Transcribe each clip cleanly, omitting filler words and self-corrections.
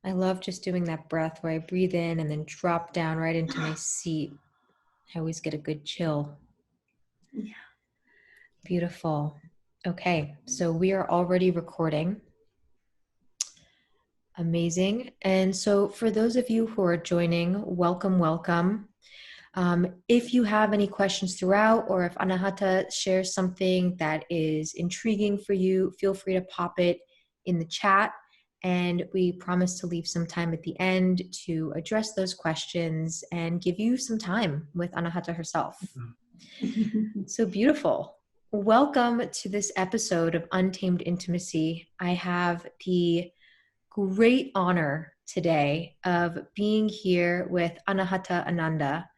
I love just doing that breath where I breathe in and then drop down right into my seat. I always get a good chill. Yeah. Beautiful. Okay, so we are already recording. Amazing. And so for those of you who are joining, welcome, welcome. If you have any questions throughout, or if Anahata shares something that is intriguing for you, feel free to pop it in the chat. And we promise to leave some time at the end to address those questions and give you some time with Anahata herself. So beautiful. Welcome to this episode of Untamed Intimacy. I have the great honor today of being here with Anahata Ananda.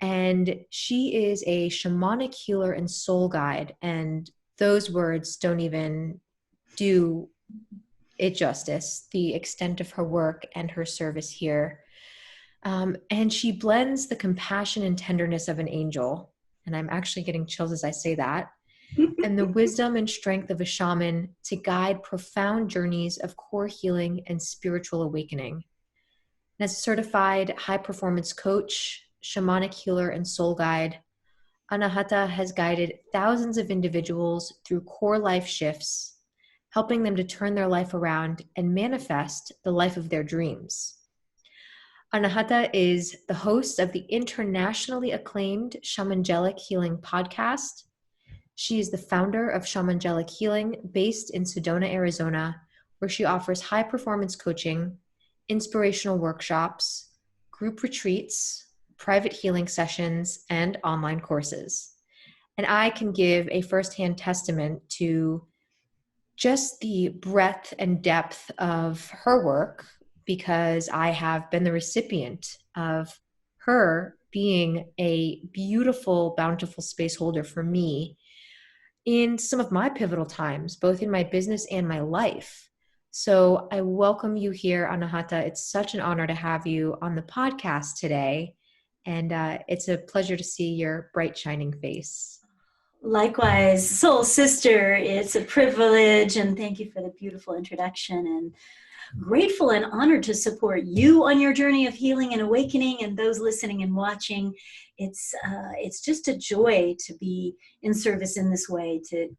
And she is a shamanic healer and soul guide. And those words don't even do it justice, the extent of her work and her service here. And she blends the compassion and tenderness of an angel. And I'm actually getting chills as I say that. And the wisdom and strength of a shaman to guide profound journeys of core healing and spiritual awakening. And as a certified high-performance coach, shamanic healer, and soul guide, Anahata has guided thousands of individuals through core life shifts, helping them to turn their life around and manifest the life of their dreams. Anahata is the host of the internationally acclaimed Shamangelic Healing podcast. She is the founder of Shamangelic Healing, based in Sedona, Arizona, where she offers high-performance coaching, inspirational workshops, group retreats, private healing sessions, and online courses. And I can give a firsthand testament to just the breadth and depth of her work, because I have been the recipient of her being a beautiful, bountiful space holder for me in some of my pivotal times, both in my business and my life. So I welcome you here, Anahata. It's such an honor to have you on the podcast today. And it's a pleasure to see your bright, shining face. Likewise, soul sister, it's a privilege, and thank you for the beautiful introduction, and grateful and honored to support you on your journey of healing and awakening, and those listening and watching. It's just a joy to be in service in this way, to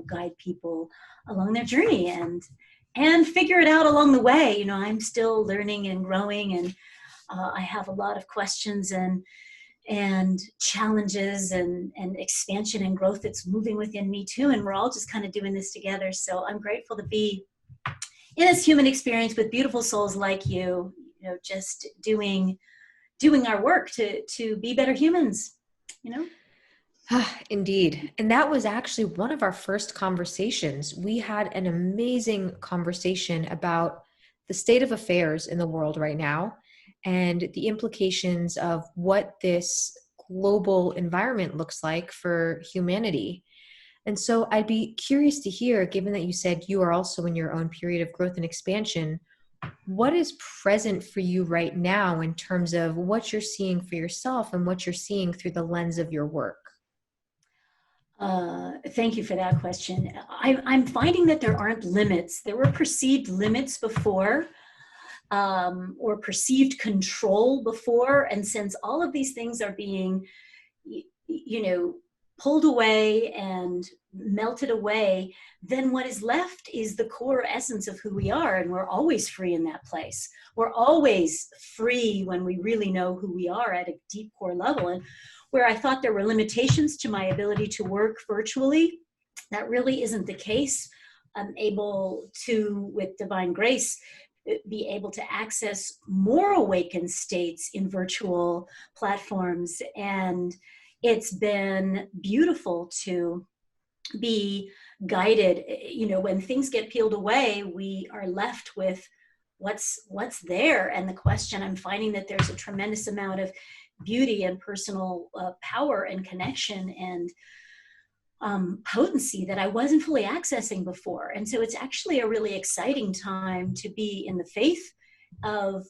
guide people along their journey and figure it out along the way. I'm still learning and growing, and I have a lot of questions and challenges and expansion and growth that's moving within me too, and we're all just kind of doing this together. So I'm grateful to be in this human experience with beautiful souls like you, just doing our work to be better humans, Indeed. And that was actually one of our first conversations. We had an amazing conversation about the state of affairs in the world right now and the implications of what this global environment looks like for humanity. And so I'd be curious to hear, given that you said you are also in your own period of growth and expansion, what is present for you right now in terms of what you're seeing for yourself and what you're seeing through the lens of your work? Thank you for that question. I'm finding that there aren't limits. There were perceived limits before, or perceived control before. And since all of these things are being, pulled away and melted away, then what is left is the core essence of who we are. And we're always free in that place. We're always free when we really know who we are at a deep core level. And where I thought there were limitations to my ability to work virtually, that really isn't the case. I'm able to, with divine grace, be able to access more awakened states in virtual platforms. And it's been beautiful to be guided. When things get peeled away, we are left with what's there. And the question, I'm finding that there's a tremendous amount of beauty and personal power and connection and potency that I wasn't fully accessing before. And so it's actually a really exciting time to be in the faith of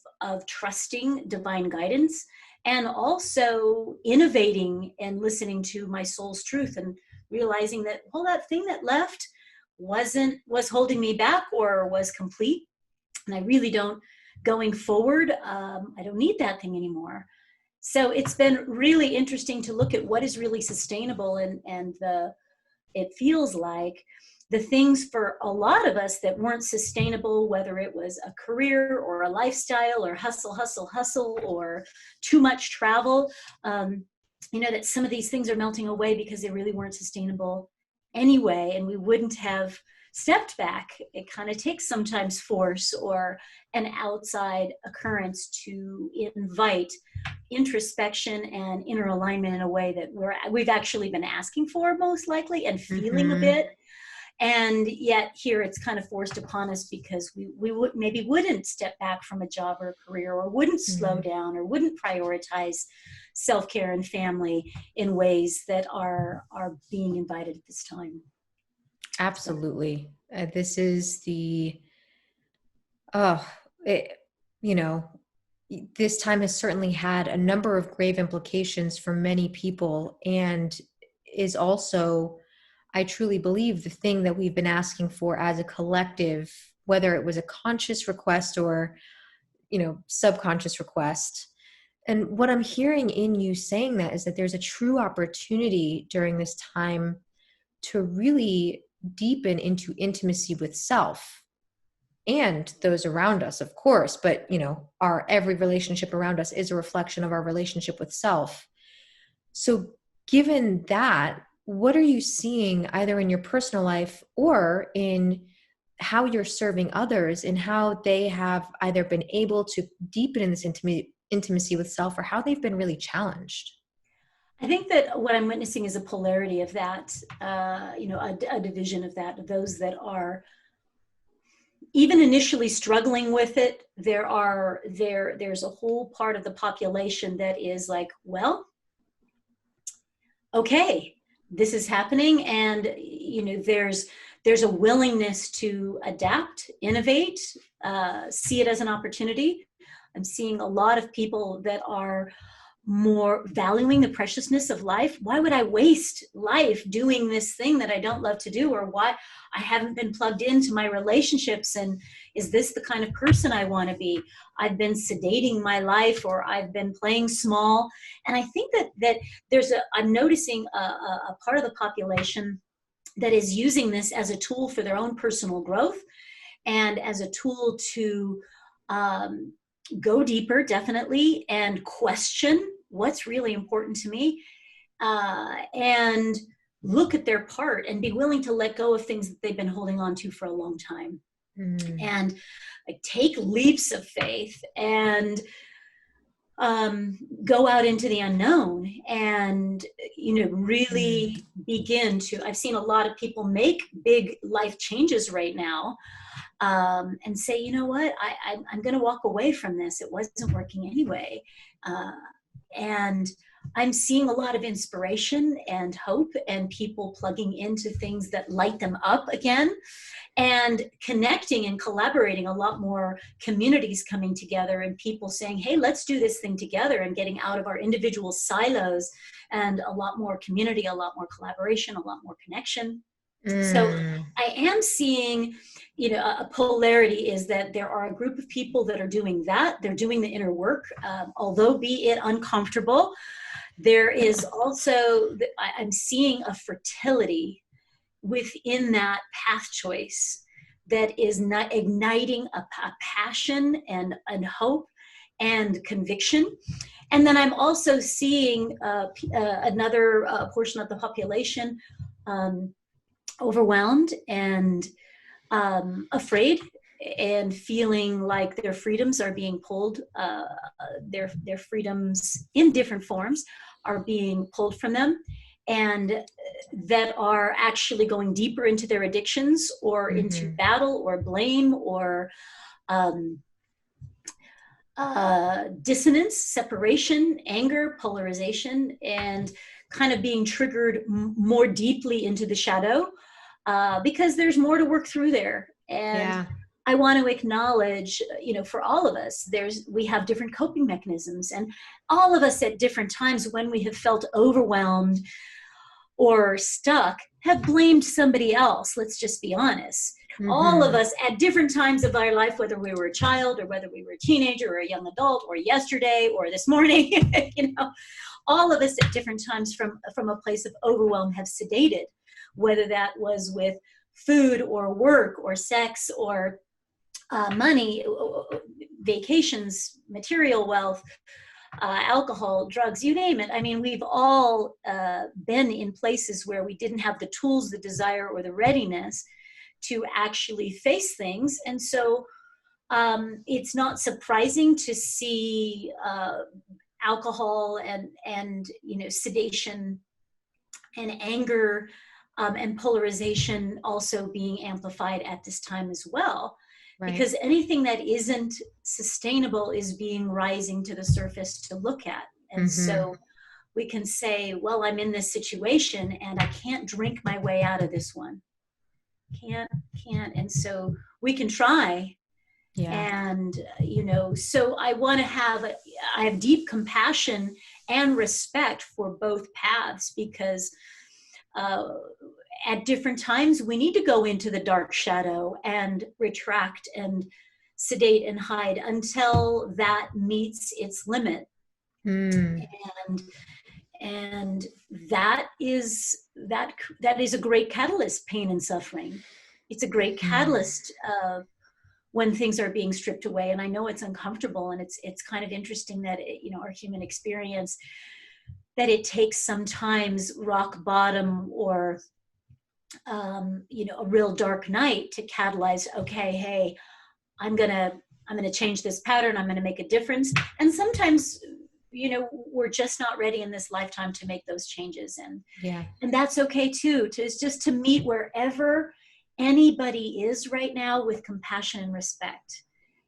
trusting divine guidance, and also innovating and listening to my soul's truth and realizing that, well, that thing that was holding me back or was complete. And I really don't going forward, I don't need that thing anymore. So it's been really interesting to look at what is really sustainable, and it feels like the things for a lot of us that weren't sustainable, whether it was a career or a lifestyle or hustle, hustle, hustle, or too much travel, that some of these things are melting away because they really weren't sustainable anyway, and we wouldn't have stepped back. It kind of takes sometimes force or an outside occurrence to invite introspection and inner alignment in a way that we've actually been asking for, most likely, and feeling a bit. And yet here it's kind of forced upon us because we maybe wouldn't step back from a job or a career, or wouldn't slow down, or wouldn't prioritize self-care and family in ways that are being invited at this time. Absolutely. This is this time has certainly had a number of grave implications for many people, and is also, I truly believe, the thing that we've been asking for as a collective, whether it was a conscious request or, subconscious request. And what I'm hearing in you saying that is that there's a true opportunity during this time to really deepen into intimacy with self and those around us, of course. But, our every relationship around us is a reflection of our relationship with self. So given that, what are you seeing either in your personal life or in how you're serving others, and how they have either been able to deepen in this intimacy with self, or how they've been really challenged? I think that what I'm witnessing is a polarity of that, a division of that, of those that are even initially struggling with it. There's a whole part of the population that is like, well, okay, this is happening, and there's a willingness to adapt, innovate, see it as an opportunity. I'm seeing a lot of people that are more valuing the preciousness of life. Why would I waste life doing this thing that I don't love to do? Or why I haven't been plugged into my relationships, and is this the kind of person I want to be? I've been sedating my life, or I've been playing small. And I think that I'm noticing a part of the population that is using this as a tool for their own personal growth, and as a tool to go deeper, definitely, and question what's really important to me, and look at their part and be willing to let go of things that they've been holding on to for a long time, and take leaps of faith, and go out into the unknown, and really begin to. I've seen a lot of people make big life changes right now, and say, you know what, I'm going to walk away from this. It wasn't working anyway. And I'm seeing a lot of inspiration and hope, and people plugging into things that light them up again, and connecting and collaborating. A lot more communities coming together, and people saying, hey, let's do this thing together, and getting out of our individual silos, and a lot more community, a lot more collaboration, a lot more connection. So I am seeing, a polarity is that there are a group of people that are doing that. They're doing the inner work, although be it uncomfortable. There is also, I'm seeing a fertility within that path choice that is not igniting a passion and hope and conviction. And then I'm also seeing another portion of the population overwhelmed and afraid, and feeling like their freedoms are being pulled, their freedoms in different forms are being pulled from them, and that are actually going deeper into their addictions, or into battle, or blame, or dissonance, separation, anger, polarization, and kind of being triggered more deeply into the shadow, because there's more to work through there. And I want to acknowledge, for all of us, we have different coping mechanisms, and all of us at different times, when we have felt overwhelmed or stuck, have blamed somebody else. Let's just be honest. All of Mm-hmm. us at different times of our life, whether we were a child or whether we were a teenager or a young adult or yesterday or this morning, all of us at different times from a place of overwhelm have sedated, whether that was with food or work or sex or money, vacations, material wealth, alcohol, drugs, you name it. I mean, we've all been in places where we didn't have the tools, the desire, or the readiness to actually face things. And so it's not surprising to see alcohol and sedation and anger and polarization also being amplified at this time as well, Right. because anything that isn't sustainable is being rising to the surface to look at. And Mm-hmm. so we can say, well, I'm in this situation and I can't drink my way out of this one. Can't. And so we can try. Yeah. And so I have deep compassion and respect for both paths, because uh, at different times we need to go into the dark shadow and retract and sedate and hide until that meets its limit. Mm. And and that is a great catalyst. Pain and suffering, it's a great Mm. catalyst when things are being stripped away. And I know it's uncomfortable, and it's kind of interesting that our human experience, that it takes sometimes rock bottom or a real dark night to catalyze, okay, hey, I'm gonna change this pattern, I'm gonna make a difference. And sometimes we're just not ready in this lifetime to make those changes, Yeah. and that's okay too, just to meet wherever anybody is right now with compassion and respect,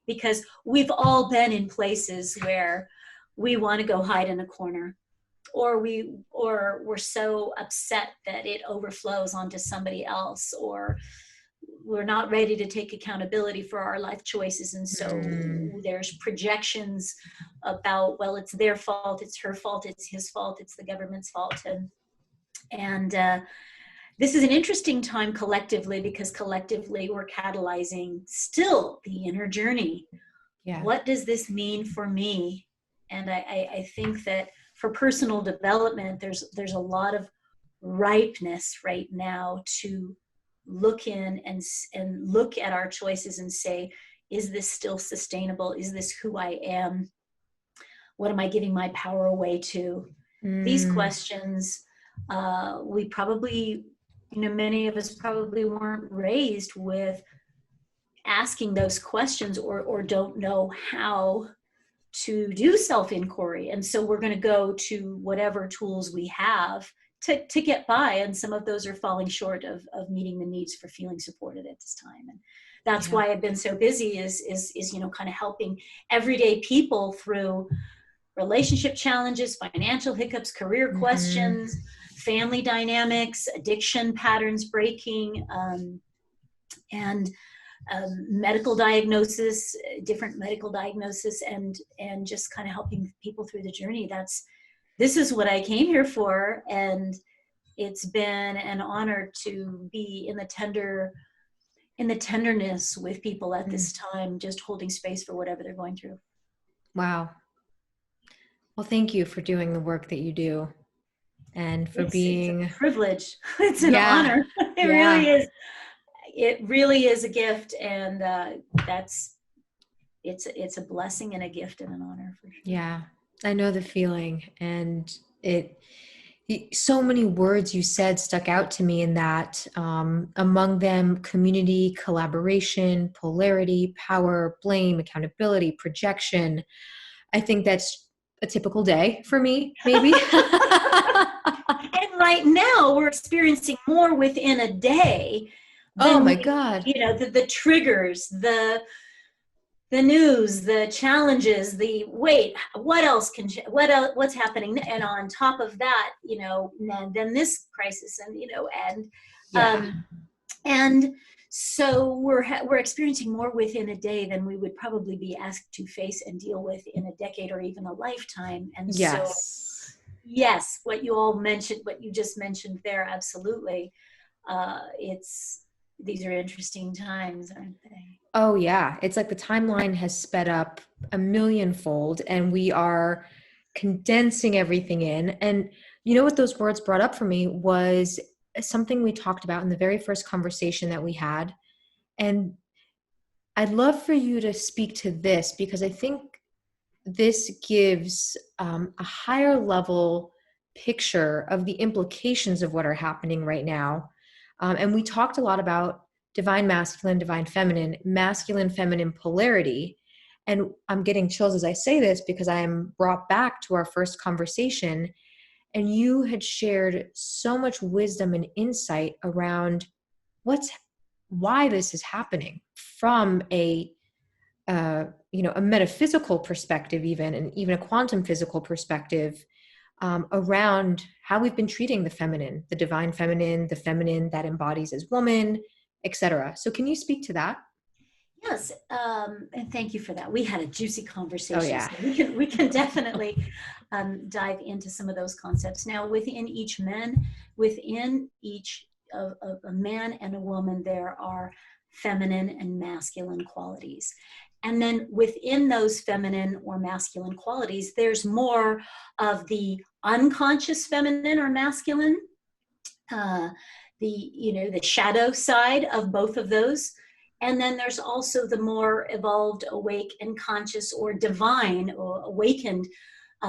because we've all been in places where we want to go hide in a corner, or we're so upset that it overflows onto somebody else, or we're not ready to take accountability for our life choices. And so Mm. there's projections about, well, it's their fault, it's her fault, it's his fault, it's the government's fault. And this is an interesting time collectively, because collectively we're catalyzing still the inner journey. Yeah. What does this mean for me? And I think that for personal development, there's a lot of ripeness right now to look in and look at our choices and say, is this still sustainable? Is this who I am? What am I giving my power away to? These Mm. questions, we probably, many of us probably weren't raised with asking those questions, or don't know how to do self-inquiry. And so we're going to go to whatever tools we have to get by. And some of those are falling short of meeting the needs for feeling supported at this time. And that's Yeah. why I've been so busy is kind of helping everyday people through relationship challenges, financial hiccups, career Mm-hmm. questions, family dynamics, addiction patterns breaking, and medical diagnosis, different medical diagnosis, and just kind of helping people through the journey. This is what I came here for, and it's been an honor to be in the tenderness with people at Mm. this time, just holding space for whatever they're going through. Wow. Well, thank you for doing the work that you do and for It's a being, privilege. It's an yeah, honor. It yeah, really is. It really is a gift, and that's it's a blessing and a gift and an honor for sure. yeah. I know the feeling. And it, so many words you said stuck out to me in that, among them, community, collaboration, polarity, power, blame, accountability, projection. I think that's a typical day for me, maybe. And right now we're experiencing more within a day Oh than my God. the triggers, the news, the challenges, the wait, what else what else, what's happening, and on top of that, then this crisis, and Yeah. um, and so we're experiencing more within a day than we would probably be asked to face and deal with in a decade or even a lifetime. And so, Yes. yes, what you just mentioned there, absolutely. It's these are interesting times, aren't they? Oh yeah, it's like the timeline has sped up a millionfold, and we are condensing everything in. And you know what those words brought up for me was something we talked about in the very first conversation that we had. And I'd love for you to speak to this, because I think this gives a higher level picture of the implications of what are happening right now. And we talked a lot about divine masculine, feminine polarity. And I'm getting chills as I say this, because I am brought back to our first conversation. And you had shared so much wisdom and insight around why this is happening from a metaphysical perspective, and even a quantum physical perspective, around how we've been treating the feminine, the divine feminine, the feminine that embodies as woman, etc. So can you speak to that? Yes, and thank you for that. We had a juicy Oh conversation, yeah. so we can definitely dive into some of those concepts. Now, within each of a man and a woman, there are feminine and masculine qualities, and then within those feminine or masculine qualities, there's more of the unconscious feminine or masculine, uh, the shadow side of both of those. And then there's also the more evolved, awake, and conscious, or divine, or awakened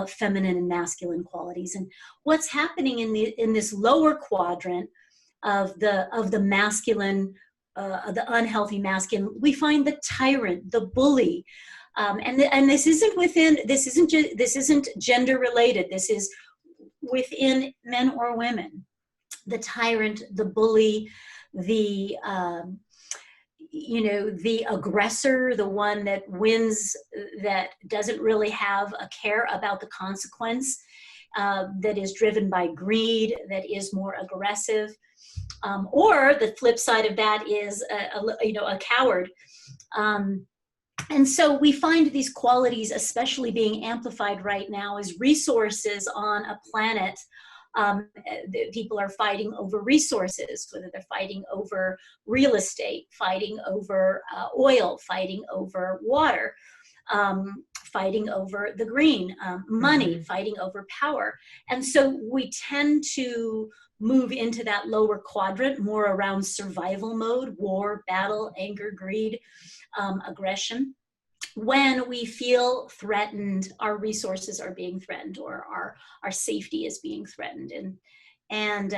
feminine and masculine qualities. And what's happening in this lower quadrant of the masculine, the unhealthy masculine, we find the tyrant, the bully, and this isn't gender related. This is within men or women. The tyrant, the bully, the aggressor, the one that wins, that doesn't really have a care about the consequence, that is driven by greed, that is more aggressive. Or the flip side of that is a coward. And so we find these qualities especially being amplified right now as resources on a planet. People are fighting over resources, whether they're fighting over real estate, fighting over oil, fighting over water, fighting over the green, money, fighting over power. And so we tend to move into that lower quadrant, more around survival mode: war, battle, anger, greed, aggression. When we feel threatened, our resources are being threatened, or our safety is being threatened. And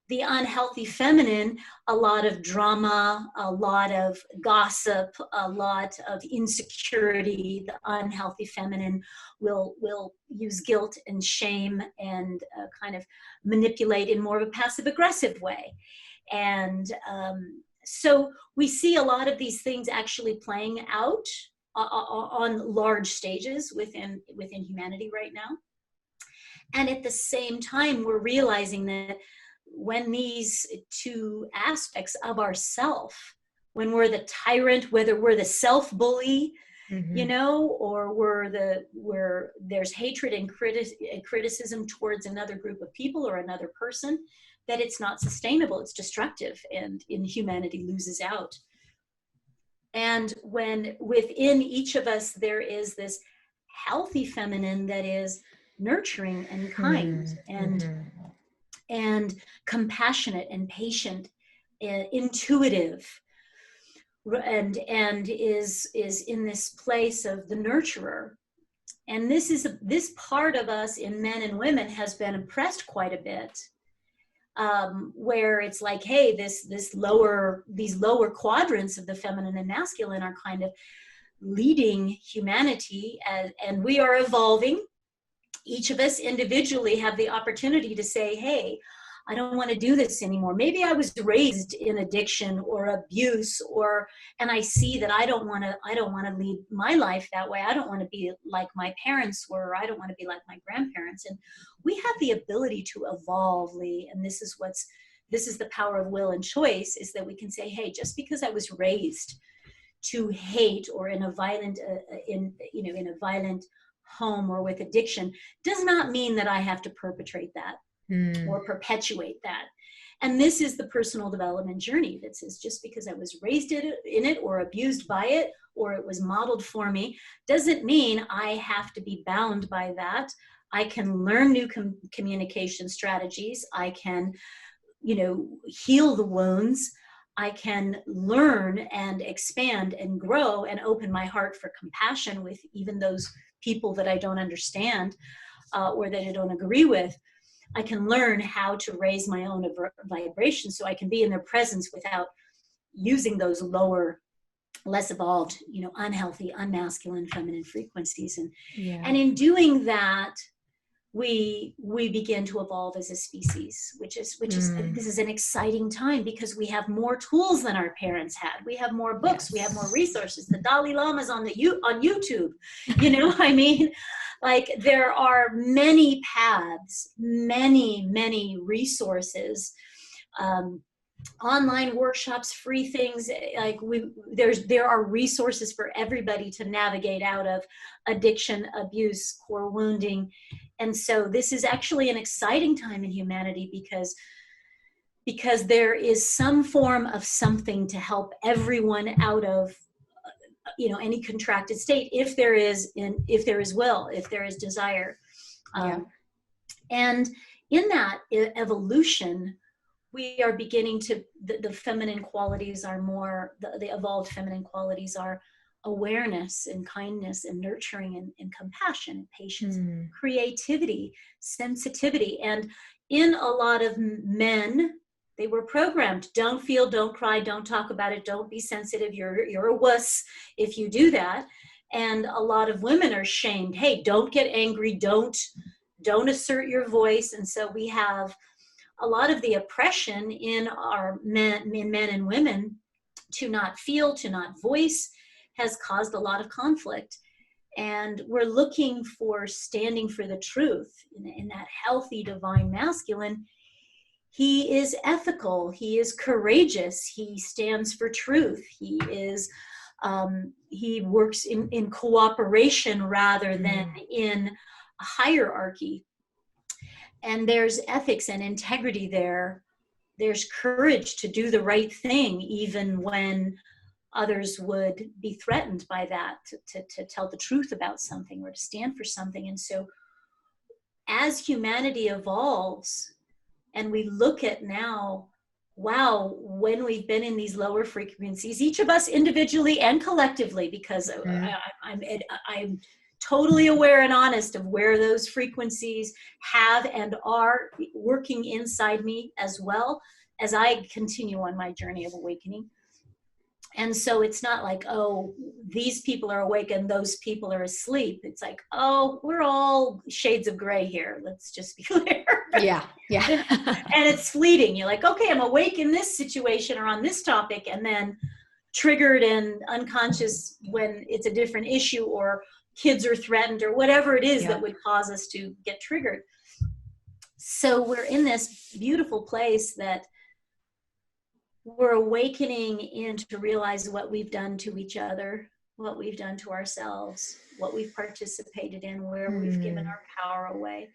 the unhealthy feminine, a lot of drama, a lot of gossip, a lot of insecurity. The unhealthy feminine will use guilt and shame and kind of manipulate in more of a passive aggressive way. And so we see a lot of these things actually playing out on large stages within humanity right now. And at the same time, we're realizing that when these two aspects of ourself, when we're the tyrant, whether we're the self-bully, or where there's hatred and criticism towards another group of people or another person, that it's not sustainable, it's destructive, and humanity loses out. And when within each of us there is this healthy feminine that is nurturing and kind, and compassionate and patient, intuitive, and is in this place of the nurturer. And this part of us in men and women has been oppressed quite a bit, where it's like, hey, these lower quadrants of the feminine and masculine are kind of leading humanity, and we are evolving. Each of us individually have the opportunity to say, hey, I don't want to do this anymore. Maybe I was raised in addiction or abuse, and I see that I don't want to lead my life that way. I don't want to be like my parents were, or I don't want to be like my grandparents. And we have the ability to evolve, Lee, and this is the power of will and choice, is that we can say, hey, just because I was raised to hate, or in a violent in a violent home, or with addiction, does not mean that I have to perpetrate that or perpetuate that. And this is the personal development journey that says just because I was raised in it or abused by it, or it was modeled for me, doesn't mean I have to be bound by that. I can learn new communication strategies. I can, heal the wounds. I can learn and expand and grow and open my heart for compassion with even those people that I don't understand or that I don't agree with. I can learn how to raise my own vibration so I can be in their presence without using those lower, less evolved, unhealthy, unmasculine, feminine frequencies. And in doing that, we begin to evolve as a species, which is this is an exciting time because we have more tools than our parents had. We have more books, we have more resources. The Dalai Lama's on YouTube. I mean, like there are many paths, many resources, online workshops, free things. Like there are resources for everybody to navigate out of addiction, abuse, core wounding. And so this is actually an exciting time in humanity because there is some form of something to help everyone out of any contracted state, if there is will, if there is desire. And in that evolution, we are beginning to, the feminine qualities are more, the evolved feminine qualities are awareness and kindness and nurturing and compassion and patience, creativity, sensitivity. And in a lot of men, they were programmed, don't feel, don't cry, don't talk about it, don't be sensitive, you're a wuss if you do that. And a lot of women are shamed, hey, don't get angry, don't assert your voice. And so we have a lot of the oppression in our men and women to not feel, to not voice, has caused a lot of conflict. And we're looking for standing for the truth in that healthy divine masculine. He is ethical, he is courageous, he stands for truth, he is he works in cooperation rather than in a hierarchy. And there's ethics and integrity there. There's courage to do the right thing, even when others would be threatened by that, to tell the truth about something or to stand for something. And so as humanity evolves and we look at now, wow, when we've been in these lower frequencies, each of us individually and collectively, because I'm totally aware and honest of where those frequencies have and are working inside me as well as I continue on my journey of awakening. And so it's not like, oh, these people are awake and those people are asleep. It's like, oh, we're all shades of gray here. Let's just be clear. Yeah. And it's fleeting. You're like, okay, I'm awake in this situation or on this topic, and then triggered and unconscious when it's a different issue or kids are threatened or whatever it is that would cause us to get triggered. So we're in this beautiful place that we're awakening in to realize what we've done to each other, what we've done to ourselves, what we've participated in, where we've given our power away.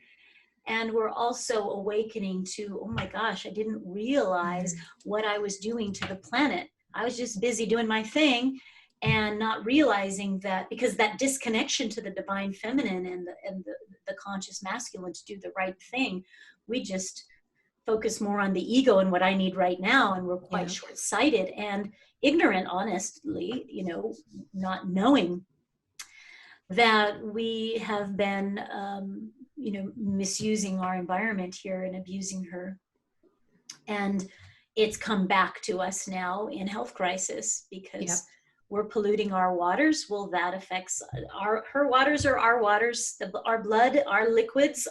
And we're also awakening to, oh my gosh, I didn't realize what I was doing to the planet. I was just busy doing my thing and not realizing that, because that disconnection to the divine feminine and the conscious masculine to do the right thing, we just focus more on the ego and what I need right now. And we're quite short-sighted and ignorant, honestly, not knowing that we have been, misusing our environment here and abusing her. And it's come back to us now in health crisis because we're polluting our waters. Well, that affects her waters or our waters. Our blood, our liquids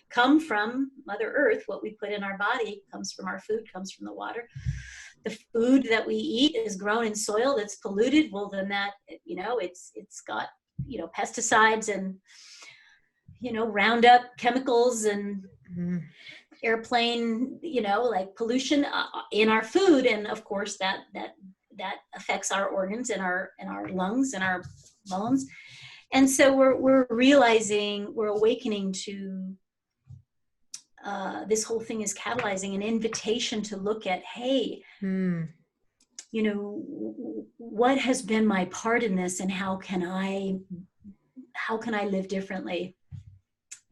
come from Mother Earth. What we put in our body comes from our food, comes from the water. The food that we eat is grown in soil that's polluted. Well, then that, it's got, pesticides and, Roundup chemicals and airplane, like pollution in our food. And of course that affects our organs and our lungs and our bones. And so we're realizing, we're awakening to this whole thing is catalyzing an invitation to look at, hey, Mm. what has been my part in this, and how can I live differently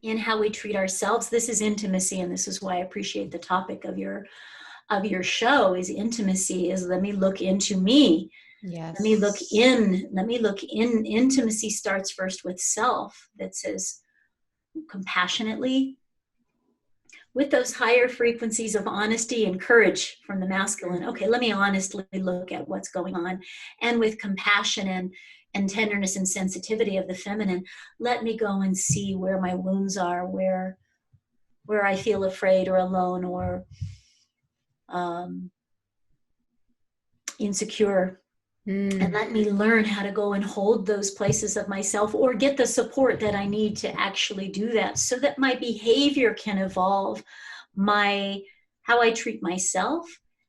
in how we treat ourselves. This is intimacy, and this is why I appreciate the topic of your show is intimacy. Is let me look into me. Let me look Yes. in. Let me look in. Intimacy starts first with self, that says compassionately, with those higher frequencies of honesty and courage from the masculine. Okay, let me honestly look at what's going on. And with compassion and tenderness and sensitivity of the feminine, let me go and see where my wounds are, where I feel afraid or alone or um, insecure. And Mm. let me learn how to go and hold those places of myself, or get the support that I need to actually do that, so that my behavior can evolve, my how I treat myself,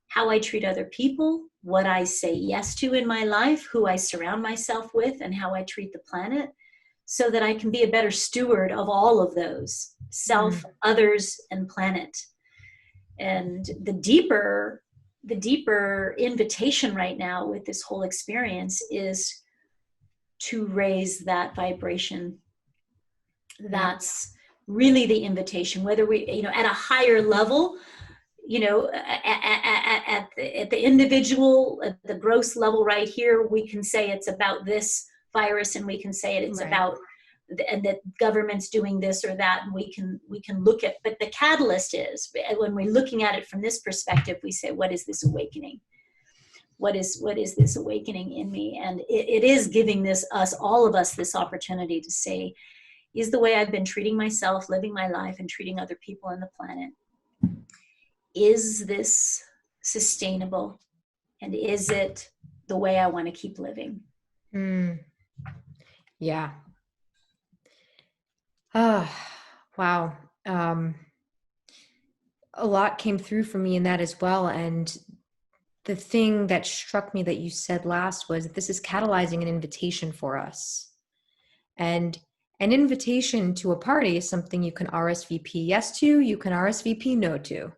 how I treat other people, what I say yes to in my life, who I surround myself with, and how I treat the planet, so that I can be a better steward of all of those: self, Mm. others, and planet. And the deeper invitation right now with this whole experience is to raise that vibration. Yeah. That's really the invitation, whether we, at a higher level, at the individual, at the gross level right here, we can say it's about this virus, and we can say it's Right. about, and that government's doing this or that, and we can look at, but the catalyst is, when we're looking at it from this perspective, we say, what is this awakening? What is this awakening in me? And it is giving all of us, this opportunity to say, is the way I've been treating myself, living my life, and treating other people on the planet, is this sustainable? And is it the way I want to keep living? Mm. Yeah. Ah, wow. Um, a lot came through for me in that as well. And the thing that struck me that you said last was that this is catalyzing an invitation for us. And an invitation to a party is something you can RSVP yes to, you can RSVP no to.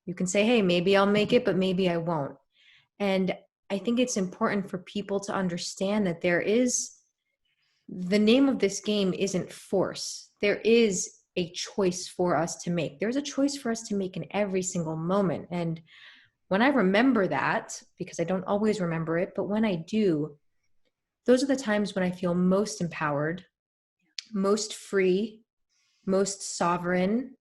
You can say, hey, maybe I'll make it, but maybe I won't. And I think it's important for people to understand that the name of this game isn't force. There is a choice for us to make. There's a choice for us to make in every single moment. And when I remember that, because I don't always remember it, but when I do, those are the times when I feel most empowered, most free, most sovereign,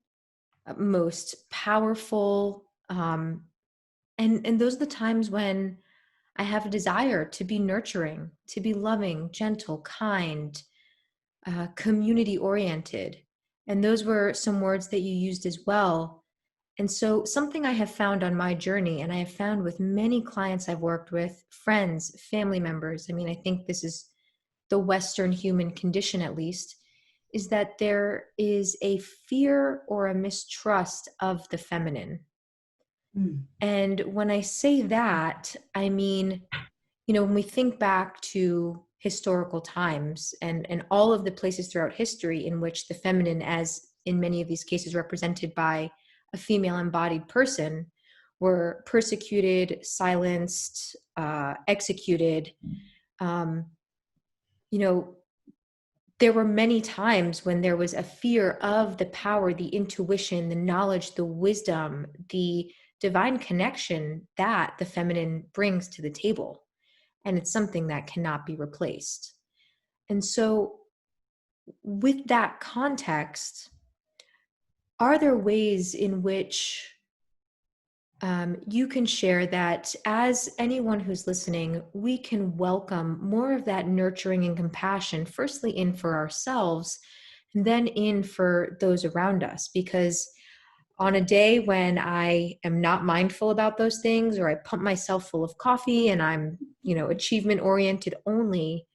most powerful. And those are the times when I have a desire to be nurturing, to be loving, gentle, kind, community oriented. And those were some words that you used as well. And so, something I have found on my journey, and I have found with many clients I've worked with, friends, family members, I mean, I think this is the Western human condition at least, is that there is a fear or a mistrust of the feminine. Mm. And when I say that, I mean, when we think back to historical times and all of the places throughout history in which the feminine, as in many of these cases represented by a female embodied person, were persecuted, silenced, executed, um, you know, there were many times when there was a fear of the power, the intuition, the knowledge, the wisdom, the divine connection that the feminine brings to the table. And it's something that cannot be replaced. And so, with that context, are there ways in which you can share that as anyone who's listening, we can welcome more of that nurturing and compassion, firstly in for ourselves, and then in for those around us? Because on a day when I am not mindful about those things, or I pump myself full of coffee and I'm, achievement oriented only,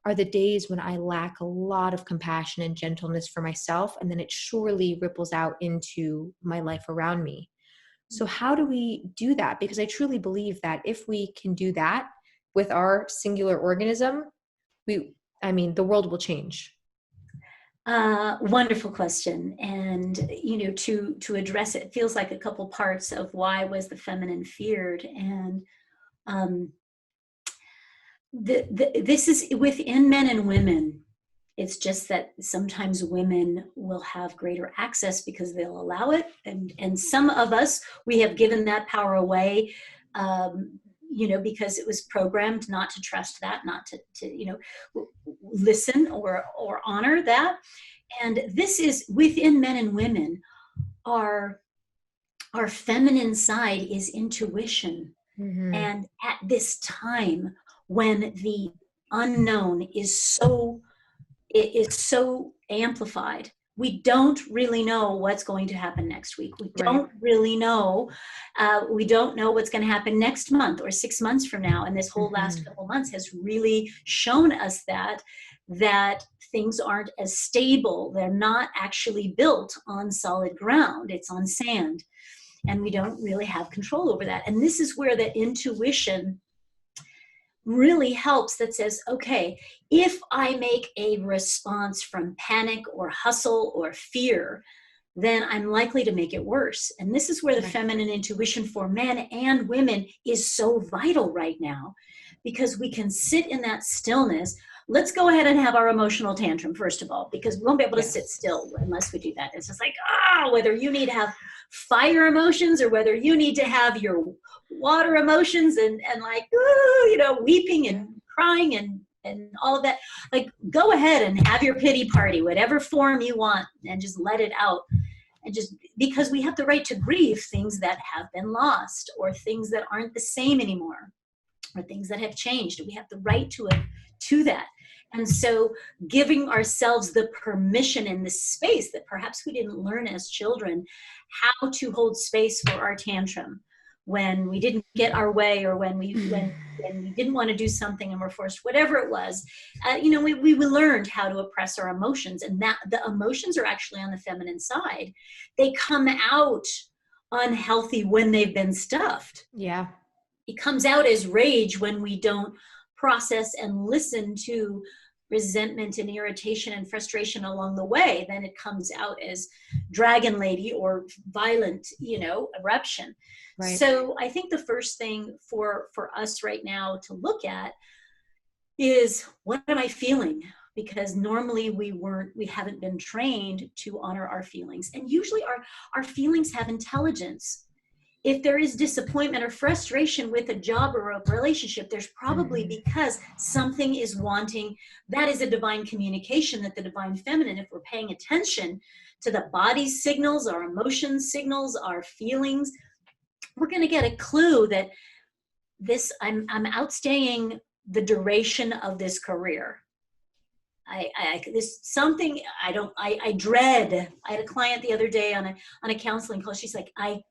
are the days when I lack a lot of compassion and gentleness for myself. And then it surely ripples out into my life around me. So, how do we do that? Because I truly believe that if we can do that with our singular organism, the world will change. Wonderful question. And, to address it, it feels like a couple parts of why was the feminine feared. And um, this is within men and women. It's just that sometimes women will have greater access because they'll allow it. And some of us, we have given that power away, because it was programmed not to trust that, not to listen or honor that. And this is within men and women. Our feminine side is intuition. Mm-hmm. And at this time when the unknown is so amplified, we don't really know what's going to happen next week. We Right. don't really know. We don't know what's going to happen next month or 6 months from now. And this whole last Mm-hmm. couple months has really shown us that things aren't as stable. They're not actually built on solid ground. It's on sand. And we don't really have control over that. And this is where the intuition really helps, that says, okay, if I make a response from panic or hustle or fear, then I'm likely to make it worse. And this is where the Right. feminine intuition for men and women is so vital right now, because we can sit in that stillness. Let's go ahead and have our emotional tantrum, first of all, because we won't be able to sit Yes. still unless we do that. It's just like, whether you need to have fire emotions or whether you need to have your water emotions and like, weeping Yeah. and crying and all of that. Like, go ahead and have your pity party, whatever form you want, and just let it out. And just because we have the right to grieve things that have been lost, or things that aren't the same anymore, or things that have changed. We have the right to that. And so giving ourselves the permission and the space that perhaps we didn't learn as children, how to hold space for our tantrum when we didn't get our way, or when we didn't want to do something and were forced, whatever it was. We learned how to oppress our emotions, and that the emotions are actually on the feminine side. They come out unhealthy when they've been stuffed. Yeah. It comes out as rage when we don't process and listen to resentment and irritation and frustration along the way. Then it comes out as dragon lady or violent, eruption. Right. So I think the first thing for us right now to look at is, what am I feeling? Because normally we haven't been trained to honor our feelings. And usually our feelings have intelligence. If there is disappointment or frustration with a job or a relationship, there's probably Mm-hmm. because something is wanting. That is a divine communication, that the divine feminine, if we're paying attention to the body's signals, our emotions signals, our feelings, we're going to get a clue that I'm outstaying the duration of this career. This something I dread. I had a client the other day on a counseling call. She's like, I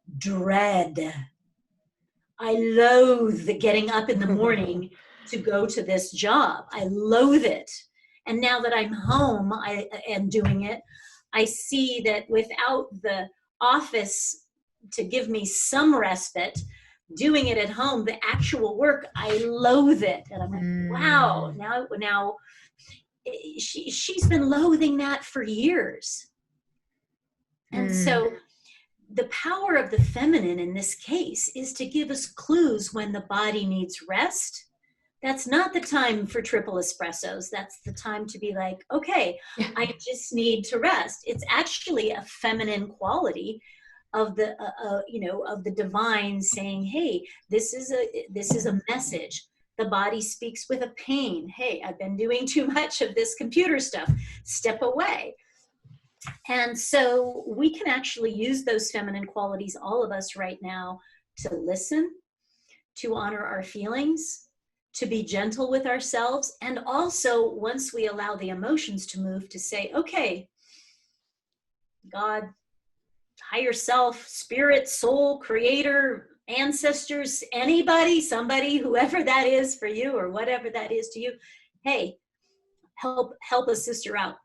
loathe getting up in the morning to go to this job. I loathe it. And now that I'm home, I am doing it. I see that without the office to give me some respite, doing it at home, the actual work, I loathe it. And I'm like, wow, Mm. now she's been loathing that for years. And Mm. so the power of the feminine in this case is to give us clues when the body needs rest. That's not the time for triple espressos. That's the time to be like, okay, Yeah. I just need to rest. It's actually a feminine quality of the divine saying, hey, this is a message. The body speaks with a pain. Hey, I've been doing too much of this computer stuff. Step away. And so we can actually use those feminine qualities, all of us right now, to listen, to honor our feelings, to be gentle with ourselves, and also, once we allow the emotions to move, to say, okay, God, higher self, spirit, soul, creator, ancestors, anybody, somebody, whoever that is for you or whatever that is to you, hey, help a sister out,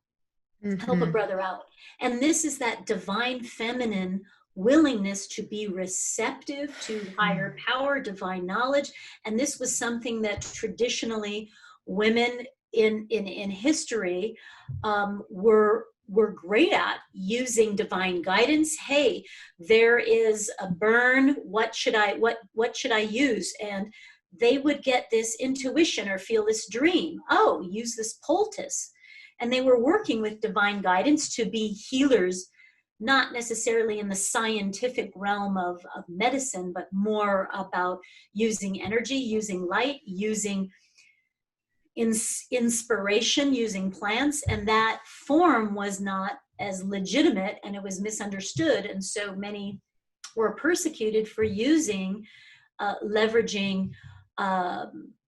help a Mm-hmm. brother out. And this is that divine feminine willingness to be receptive to higher power, divine knowledge. And this was something that traditionally women in history were great at using divine guidance. Hey, there is a burn. What should I use? And they would get this intuition or feel this dream. Oh, use this poultice. And they were working with divine guidance to be healers, not necessarily in the scientific realm of medicine, but more about using energy, using light, using inspiration, using plants. And that form was not as legitimate, and it was misunderstood. And so many were persecuted for using, leveraging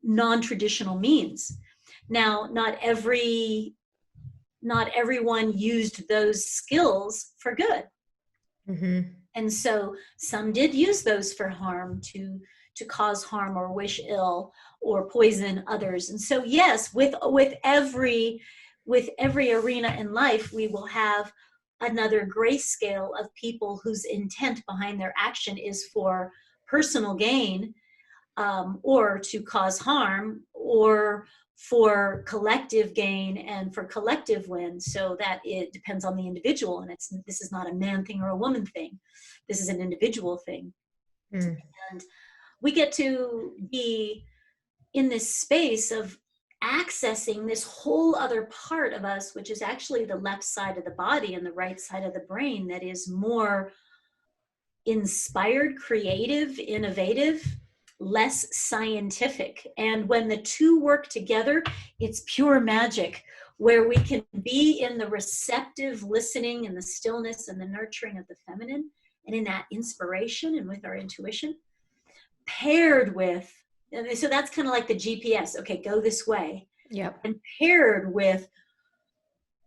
non-traditional means. Now, not everyone used those skills for good. Mm-hmm. And so some did use those for harm, to cause harm or wish ill or poison others. And so, yes, with every arena in life, we will have another grayscale of people whose intent behind their action is for personal gain, or to cause harm, or for collective gain and for collective win. So that it depends on the individual, and this is not a man thing or a woman thing. This is an individual thing. Mm. And we get to be in this space of accessing this whole other part of us, which is actually the left side of the body and the right side of the brain, that is more inspired, creative, innovative, less scientific. And when the two work together, it's pure magic, where we can be in the receptive listening and the stillness and the nurturing of the feminine, and in that inspiration and with our intuition, paired with, and so that's kind of like the GPS. Okay, go this way. Yep. And paired with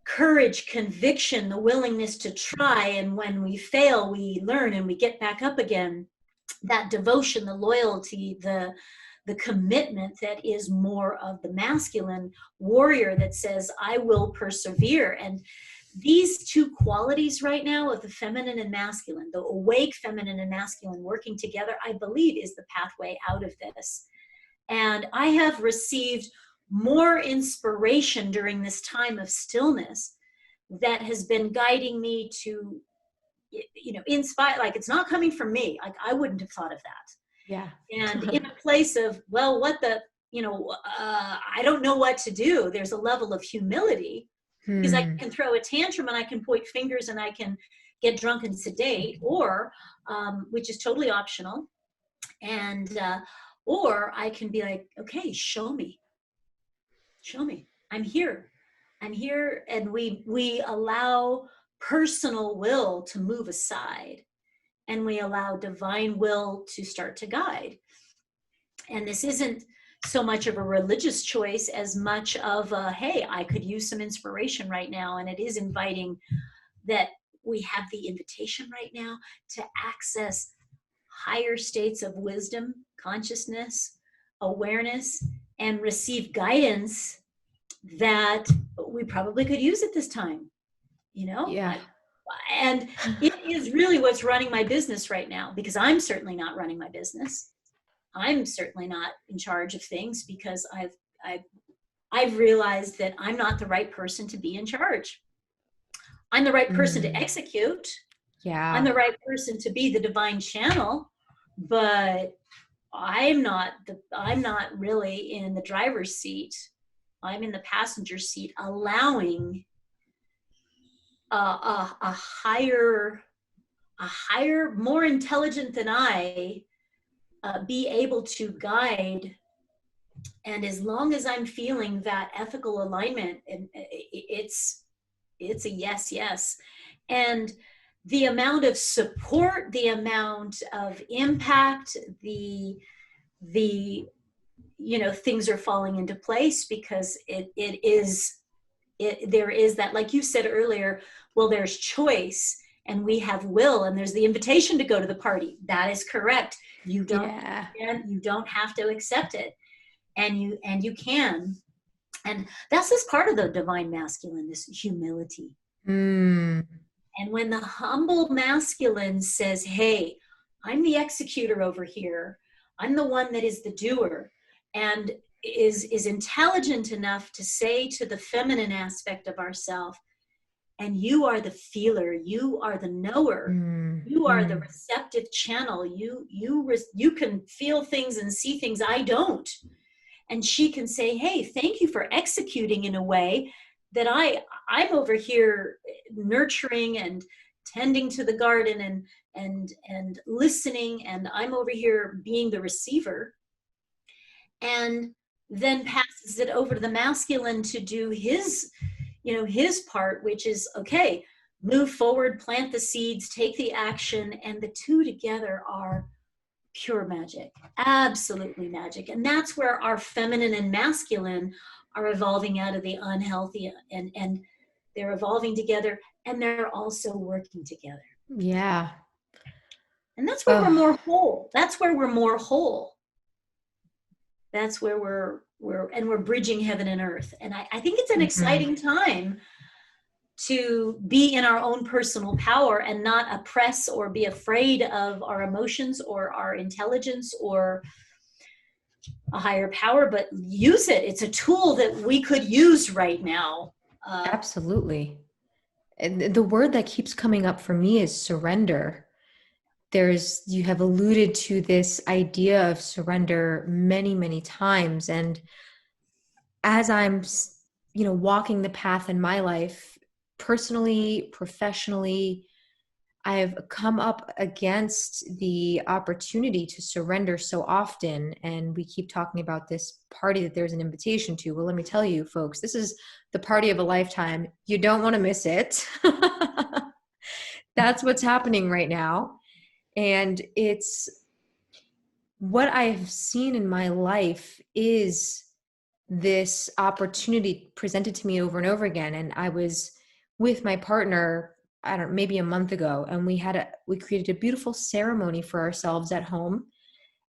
courage, conviction, the willingness to try. And when we fail, we learn and we get back up again. That devotion, the loyalty, the commitment that is more of the masculine warrior that says, I will persevere. And these two qualities right now of the feminine and masculine, the awake feminine and masculine working together, I believe is the pathway out of this. And I have received more inspiration during this time of stillness that has been guiding me to, inspire. Like, it's not coming from me. Like, I wouldn't have thought of that. Yeah. And in a place of, well, I don't know what to do. There's a level of humility, because I can throw a tantrum and I can point fingers and I can get drunk and sedate, or, which is totally optional. And, or I can be like, okay, show me. I'm here. And we allow personal will to move aside, and we allow divine will to start to guide. And this isn't so much of a religious choice as much of a, hey, I could use some inspiration right now. And it is inviting that we have the invitation right now to access higher states of wisdom, consciousness, awareness, and receive guidance that we probably could use at this time, Yeah. And it is really what's running my business right now, because I'm certainly not running my business. I'm certainly not in charge of things, because I've realized that I'm not the right person to be in charge. I'm the right person to execute. Yeah. I'm the right person to be the divine channel, but I'm not really in the driver's seat. I'm in the passenger seat, allowing a higher, more intelligent than I, be able to guide. And as long as I'm feeling that ethical alignment, and it's a yes. And the amount of support, the amount of impact, the things are falling into place, because there is that, like you said earlier, well, there's choice and we have will, and there's the invitation to go to the party. That is correct. You don't have to accept it, and you can. And that's just part of the divine masculine, this humility. And when the humble masculine says, hey, I'm the executor over here, I'm the one that is the doer, and is intelligent enough to say to the feminine aspect of ourself, and you are the feeler, you are the knower, you are the receptive channel, you can feel things and see things I don't. And she can say, hey, thank you for executing in a way that I'm over here nurturing and tending to the garden and listening, and I'm over here being the receiver. And then passes it over to the masculine to do his, his part, which is, okay, move forward, plant the seeds, take the action, and the two together are pure magic, absolutely magic. And that's where our feminine and masculine are evolving out of the unhealthy, and they're evolving together, and they're also working together. Yeah. And that's where we're more whole. That's where we're more whole. That's where we're bridging heaven and earth. And I think it's an exciting time to be in our own personal power and not oppress or be afraid of our emotions or our intelligence or a higher power, but use it. It's a tool that we could use right now. Absolutely. And the word that keeps coming up for me is surrender. You have alluded to this idea of surrender many, many times. And as I'm, walking the path in my life, personally, professionally, I've come up against the opportunity to surrender so often. And we keep talking about this party that there's an invitation to. Well, let me tell you, folks, this is the party of a lifetime. You don't want to miss it. That's what's happening right now. And it's what I've seen in my life is this opportunity presented to me over and over again. And I was with my partner, I don't know, maybe a month ago, and we created a beautiful ceremony for ourselves at home.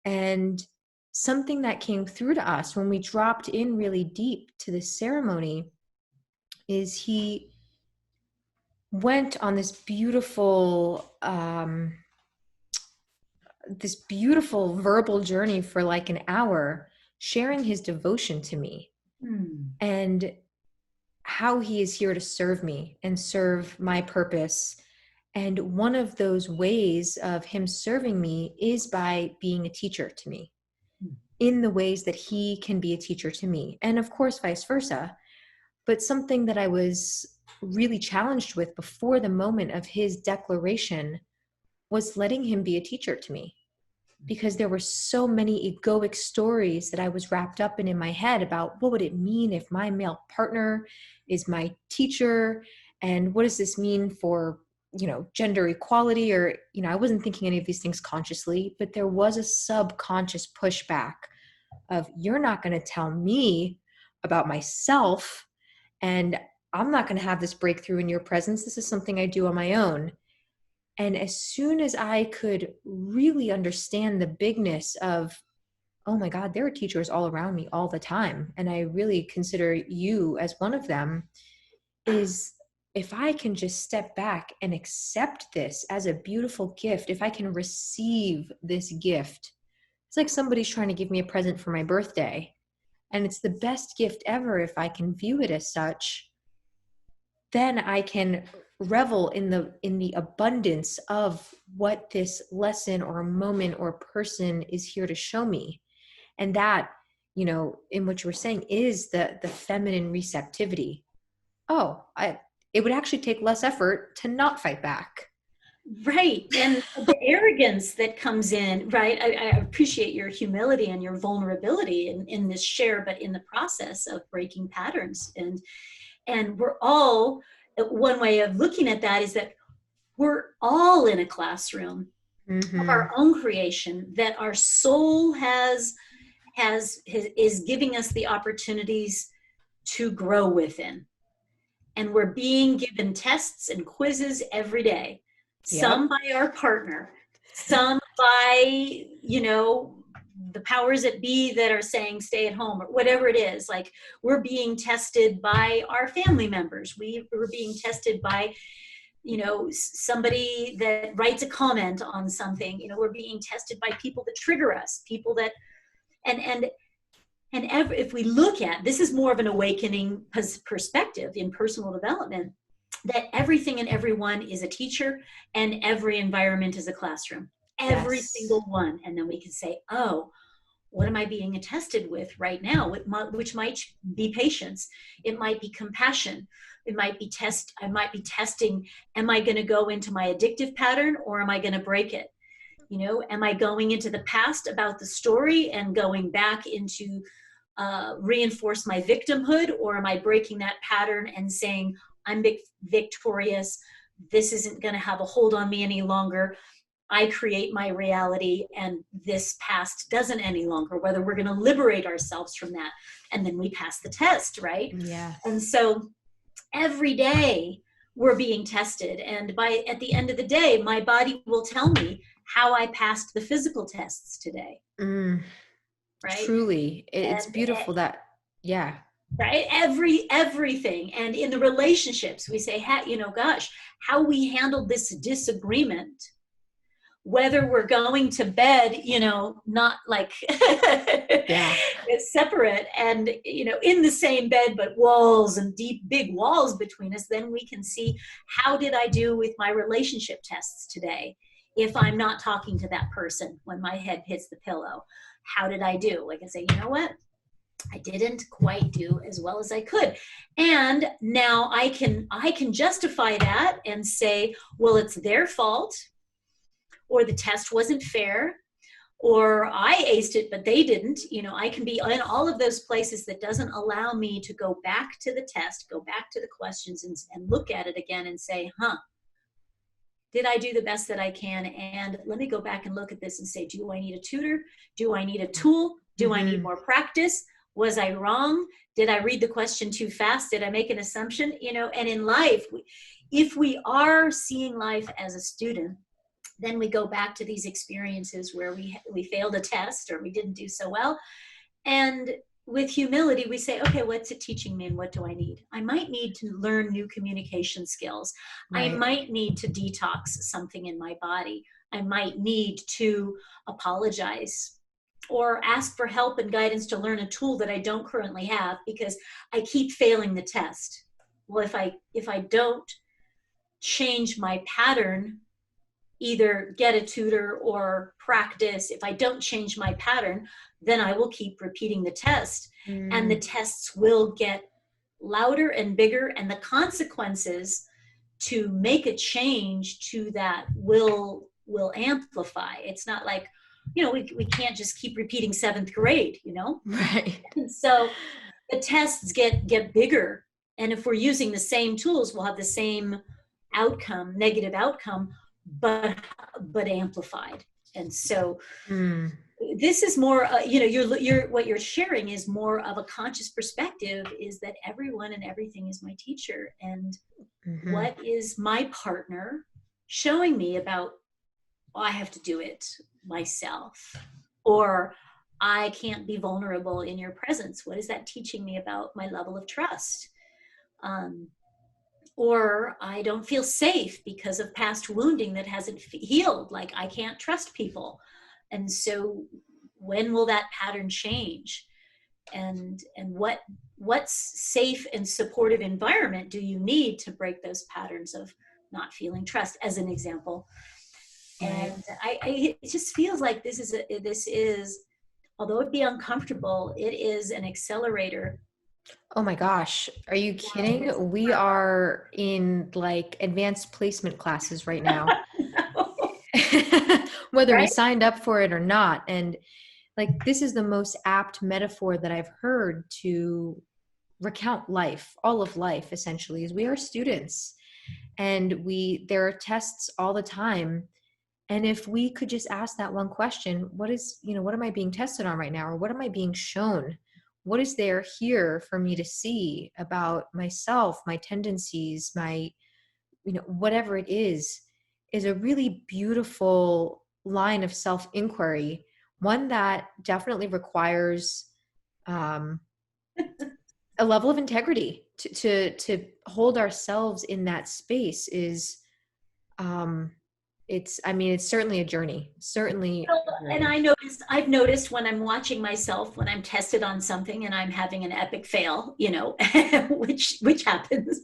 And something that came through to us when we dropped in really deep to this ceremony is he went on this beautiful verbal journey for like an hour, sharing his devotion to me and how he is here to serve me and serve my purpose. And one of those ways of him serving me is by being a teacher to me in the ways that he can be a teacher to me. And of course, vice versa. But something that I was really challenged with before the moment of his declaration was letting him be a teacher to me, because there were so many egoic stories that I was wrapped up in my head about what would it mean if my male partner is my teacher, and what does this mean for, gender equality, or, I wasn't thinking any of these things consciously, but there was a subconscious pushback of, you're not going to tell me about myself, and I'm not going to have this breakthrough in your presence. This is something I do on my own. And as soon as I could really understand the bigness of, oh my God, there are teachers all around me all the time, and I really consider you as one of them, is if I can just step back and accept this as a beautiful gift, if I can receive this gift, it's like somebody's trying to give me a present for my birthday, and it's the best gift ever if I can view it as such. Then I can revel in the abundance of what this lesson or moment or person is here to show me. And that, in what you were saying, is the feminine receptivity. It would actually take less effort to not fight back. Right. And the arrogance that comes in, right? I appreciate your humility and your vulnerability in this share, but in the process of breaking patterns. And we're all, one way of looking at that is that we're all in a classroom of our own creation, that our soul is giving us the opportunities to grow within. And we're being given tests and quizzes every day. Some by our partner, some by, the powers that be that are saying stay at home, or whatever it is. Like, we're being tested by our family members. We're being tested by, somebody that writes a comment on something. We're being tested by people that trigger us, people that, and And if we look at, this is more of an awakening perspective in personal development, that everything and everyone is a teacher and every environment is a classroom, every Yes. single one. And then we can say, oh, what am I being attested with right now? Which might be patience. It might be compassion. It might be I might be testing, am I going to go into my addictive pattern or am I going to break it? You know, am I going into the past about the story and going back into reinforce my victimhood, or am I breaking that pattern and saying, I'm victorious, this isn't going to have a hold on me any longer, I create my reality and this past doesn't any longer, whether we're going to liberate ourselves from that. And then we pass the test, right? And Yes. so every day we're being tested, and at the end of the day, my body will tell me how I passed the physical tests today, Mm, right? truly. It's And beautiful that, yeah. right, everything. And in the relationships, we say, you know, gosh, how we handled this disagreement, whether we're going to bed, you know, not like Yeah. separate and, you know, in the same bed, but walls and deep, big walls between us, then we can see, how did I do with my relationship tests today? If I'm not talking to that person when my head hits the pillow, how did I do? Like I say, you know what? I didn't quite do as well as I could. And now I can justify that and say, well, it's their fault, or the test wasn't fair, or I aced it but they didn't. You know, I can be in all of those places that doesn't allow me to go back to the test, go back to the questions, and look at it again and say, did I do the best that I can? And let me go back and look at this and say, do I need a tutor? Do I need a tool? Do I need Mm-hmm. more practice? Was I wrong? Did I read the question too fast? Did I make an assumption? You know, and in life, if we are seeing life as a student, then we go back to these experiences where we failed a test or we didn't do so well. And with humility, we say, okay, what's it teaching me and what do I need? I might need to learn new communication skills. I Right. might need to detox something in my body. I might need to apologize or ask for help and guidance to learn a tool that I don't currently have because I keep failing the test. Well, if I don't change my pattern, either get a tutor or practice, if I don't change my pattern, then I will keep repeating the test. And the Mm, tests will get louder and bigger, and the consequences to make a change to that will amplify. It's not like, you know, we can't just keep repeating seventh grade, you know? right. And so the tests get bigger. And if we're using the same tools, we'll have the same outcome, negative outcome, but amplified. And so Mm, this is more, you know, you're what you're sharing is more of a conscious perspective, is that everyone and everything is my teacher. And mm-hmm. what is my partner showing me about, I have to do it myself, or I can't be vulnerable in your presence? What is that teaching me about my level of trust? Um, or I don't feel safe because of past wounding that hasn't healed. Like I can't trust people. And so when will that pattern change? And what's safe and supportive environment do you need to break those patterns of not feeling trust, as an example? Right. And it just feels like this is, although it be uncomfortable, it is an accelerator. Oh my gosh. Are you kidding? We are in like advanced placement classes right now, whether we Right? signed up for it or not. And like, this is the most apt metaphor that I've heard to recount life, all of life, essentially, is we are students and there are tests all the time. And if we could just ask that one question, what am I being tested on right now? Or what am I being shown? What is there here for me to see about myself, my tendencies, whatever it is a really beautiful line of self-inquiry, one that definitely requires um, a level of integrity to hold ourselves in that space is um, it's certainly a journey, certainly. And Agree. I've noticed when I'm watching myself, when I'm tested on something and I'm having an epic fail, which happens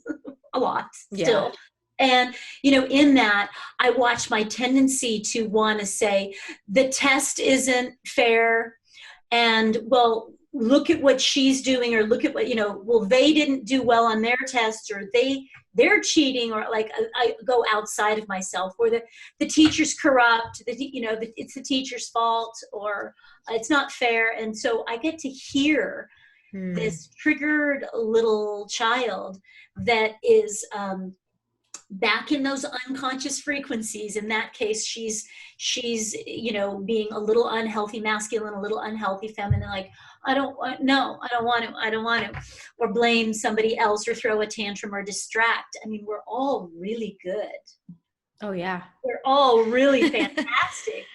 a lot Yeah. still. And, in that, I watch my tendency to want to say, the test isn't fair. And, well, look at what she's doing, or look at what, well, they didn't do well on their tests, or they're cheating, or like I go outside of myself, or the teacher's corrupt, it's the teacher's fault, or it's not fair. And so I get to hear Hmm. this triggered little child that is back in those unconscious frequencies. In that case, she's being a little unhealthy masculine, a little unhealthy feminine, like, I don't want, no, I don't want to, or blame somebody else, or throw a tantrum, or distract. I mean, we're all really good, Oh, yeah. we're all really fantastic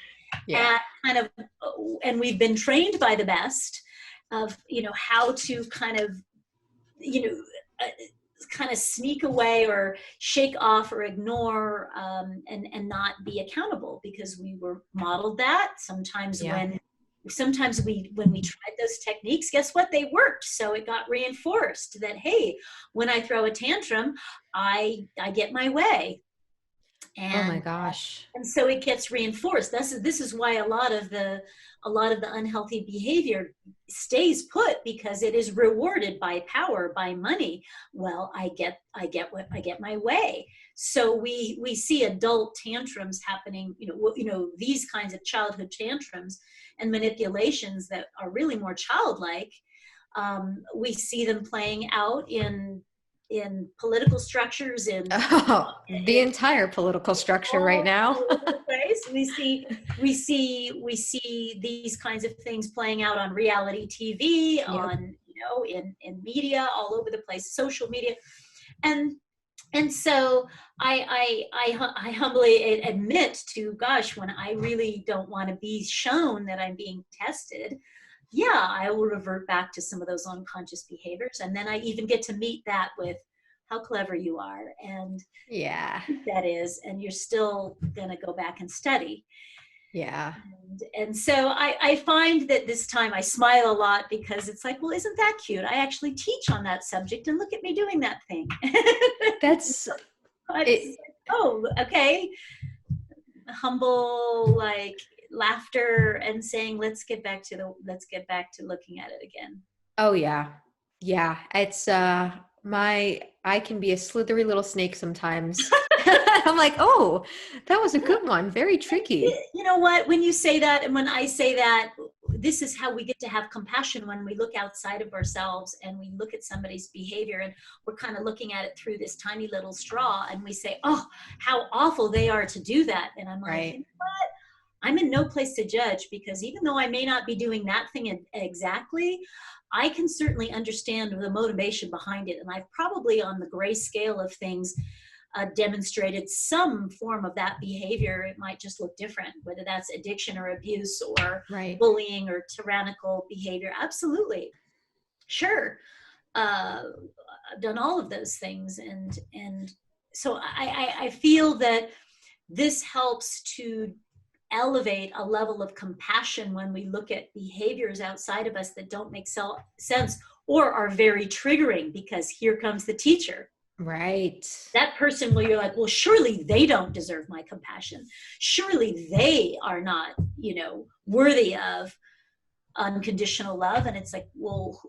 Yeah. at kind of, and we've been trained by the best of how to kind of, you know uh, kind of sneak away, or shake off, or ignore, and not be accountable, because we were modeled that. Yeah. Sometimes when we tried those techniques, guess what, they worked. So it got reinforced that, hey, when I throw a tantrum, I get my way. Oh my and gosh. and so it gets reinforced. This is why a lot of the unhealthy behavior stays put, because it is rewarded by power, by money. Well, I get my way. So we see adult tantrums happening, these kinds of childhood tantrums and manipulations that are really more childlike. We see them playing out in political structures, Oh, the entire political structure right now. all over the place. We see these kinds of things playing out on reality TV, Yep. on in media, all over the place, social media. And and so I humbly admit to, gosh, when I really don't want to be shown that I'm being tested, yeah, I will revert back to some of those unconscious behaviors. And then I even get to meet that with how clever you are, and Yeah. that is, and you're still going to go back and study. Yeah. And so I find that this time I smile a lot, because it's like, well, isn't that cute? I actually teach on that subject, and look at me doing that thing. That's It's it. like, oh, okay. Humble, like, laughter, and saying, let's get back to looking at it again. Oh yeah. Yeah. It's I can be a slithery little snake sometimes. I'm like, oh, that was a good one. Very tricky. You know what, when you say that, and when I say that, this is how we get to have compassion, when we look outside of ourselves and we look at somebody's behavior, and we're kind of looking at it through this tiny little straw, and we say, oh, how awful they are to do that. And I'm like, Right. I'm in no place to judge, because even though I may not be doing that thing exactly, I can certainly understand the motivation behind it. And I've probably, on the gray scale of things, demonstrated some form of that behavior. It might just look different, whether that's addiction, or abuse, or Right. bullying, or tyrannical behavior. Absolutely. Sure. I've done all of those things. And so I feel that this helps to elevate a level of compassion when we look at behaviors outside of us that don't make sense, or are very triggering, because here comes the teacher, Right. that person where you're like, well, surely they don't deserve my compassion, surely they are not worthy of unconditional love. And it's like, well,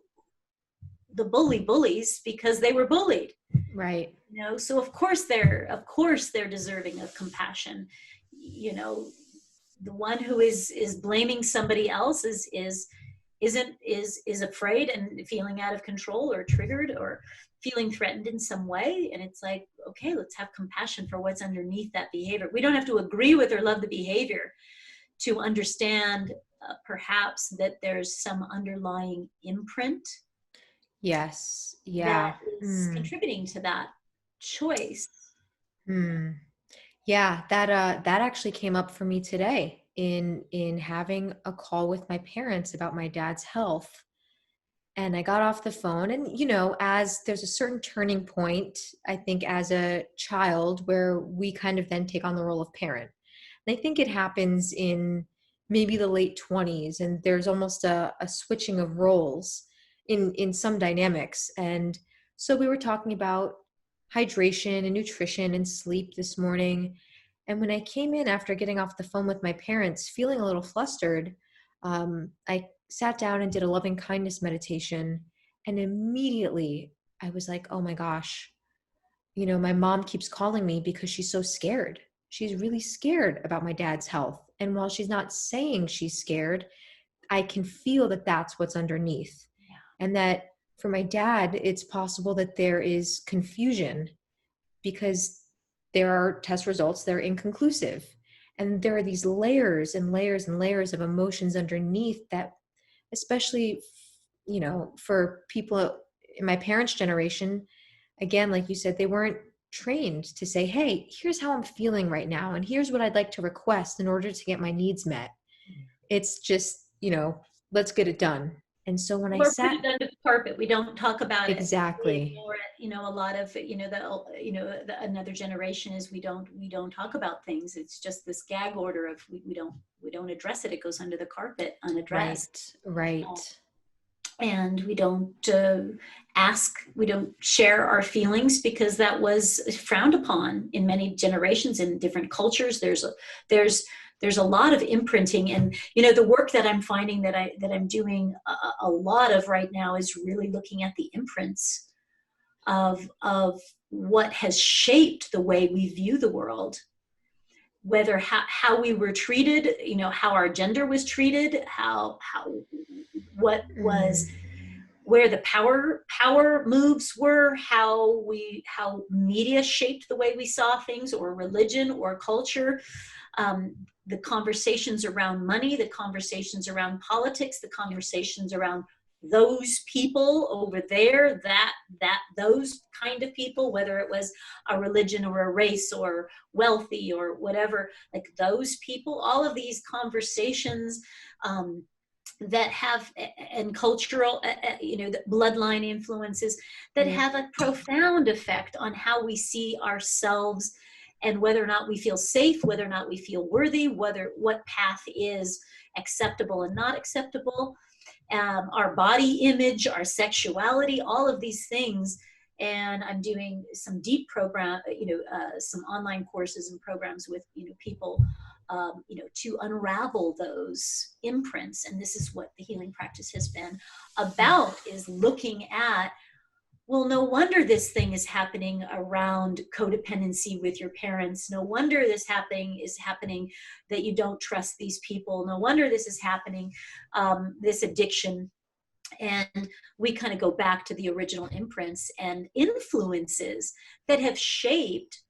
the bullies because they were bullied, Right. so of course they're deserving of compassion. The one who is blaming somebody else is afraid and feeling out of control, or triggered, or feeling threatened in some way. And it's like, okay, let's have compassion for what's underneath that behavior. We don't have to agree with or love the behavior to understand, perhaps, that there's some underlying imprint Yes. that Yeah. is Hmm. contributing to that choice. Hmm. Yeah, that actually came up for me today in having a call with my parents about my dad's health. And I got off the phone, and as there's a certain turning point, I think, as a child, where we kind of then take on the role of parent. And I think it happens in maybe the late 20s, and there's almost a switching of roles in some dynamics. And so we were talking about hydration and nutrition and sleep this morning. And when I came in after getting off the phone with my parents, feeling a little flustered, I sat down and did a loving kindness meditation. And immediately I was like, oh my gosh, my mom keeps calling me because she's so scared. She's really scared about my dad's health. And while she's not saying she's scared, I can feel that that's what's underneath. And that for my dad, it's possible that there is confusion because there are test results that are inconclusive. And there are these layers and layers and layers of emotions underneath that, especially, for people in my parents' generation, again, like you said, they weren't trained to say, hey, here's how I'm feeling right now, and here's what I'd like to request in order to get my needs met. It's just, let's get it done. And so when I Or put sat, it under the carpet. We don't talk about it. We exactly, ignore it. A lot of another generation is we don't talk about things. It's just this gag order of we don't address it. It goes under the carpet unaddressed. right. And we don't we don't share our feelings because that was frowned upon in many generations in different cultures. There's a lot of imprinting, and the work that I'm finding that I'm doing a lot of right now is really looking at the imprints of what has shaped the way we view the world, whether how we were treated, how our gender was treated, what was, where the power moves were, how media shaped the way we saw things, or religion or culture, the conversations around money, the conversations around politics, the conversations around those people over there, those kind of people, whether it was a religion or a race or wealthy or whatever, like those people, all of these conversations that have, and cultural, the bloodline influences that have a profound effect on how we see ourselves, and whether or not we feel safe, whether or not we feel worthy, what path is acceptable and not acceptable, our body image, our sexuality, all of these things. And I'm doing some deep program, some online courses and programs with, people, to unravel those imprints. And this is what the healing practice has been about, is looking at, well, no wonder this thing is happening around codependency with your parents. No wonder this is happening that you don't trust these people. No wonder this is happening, this addiction. And we kind of go back to the original imprints and influences that have shaped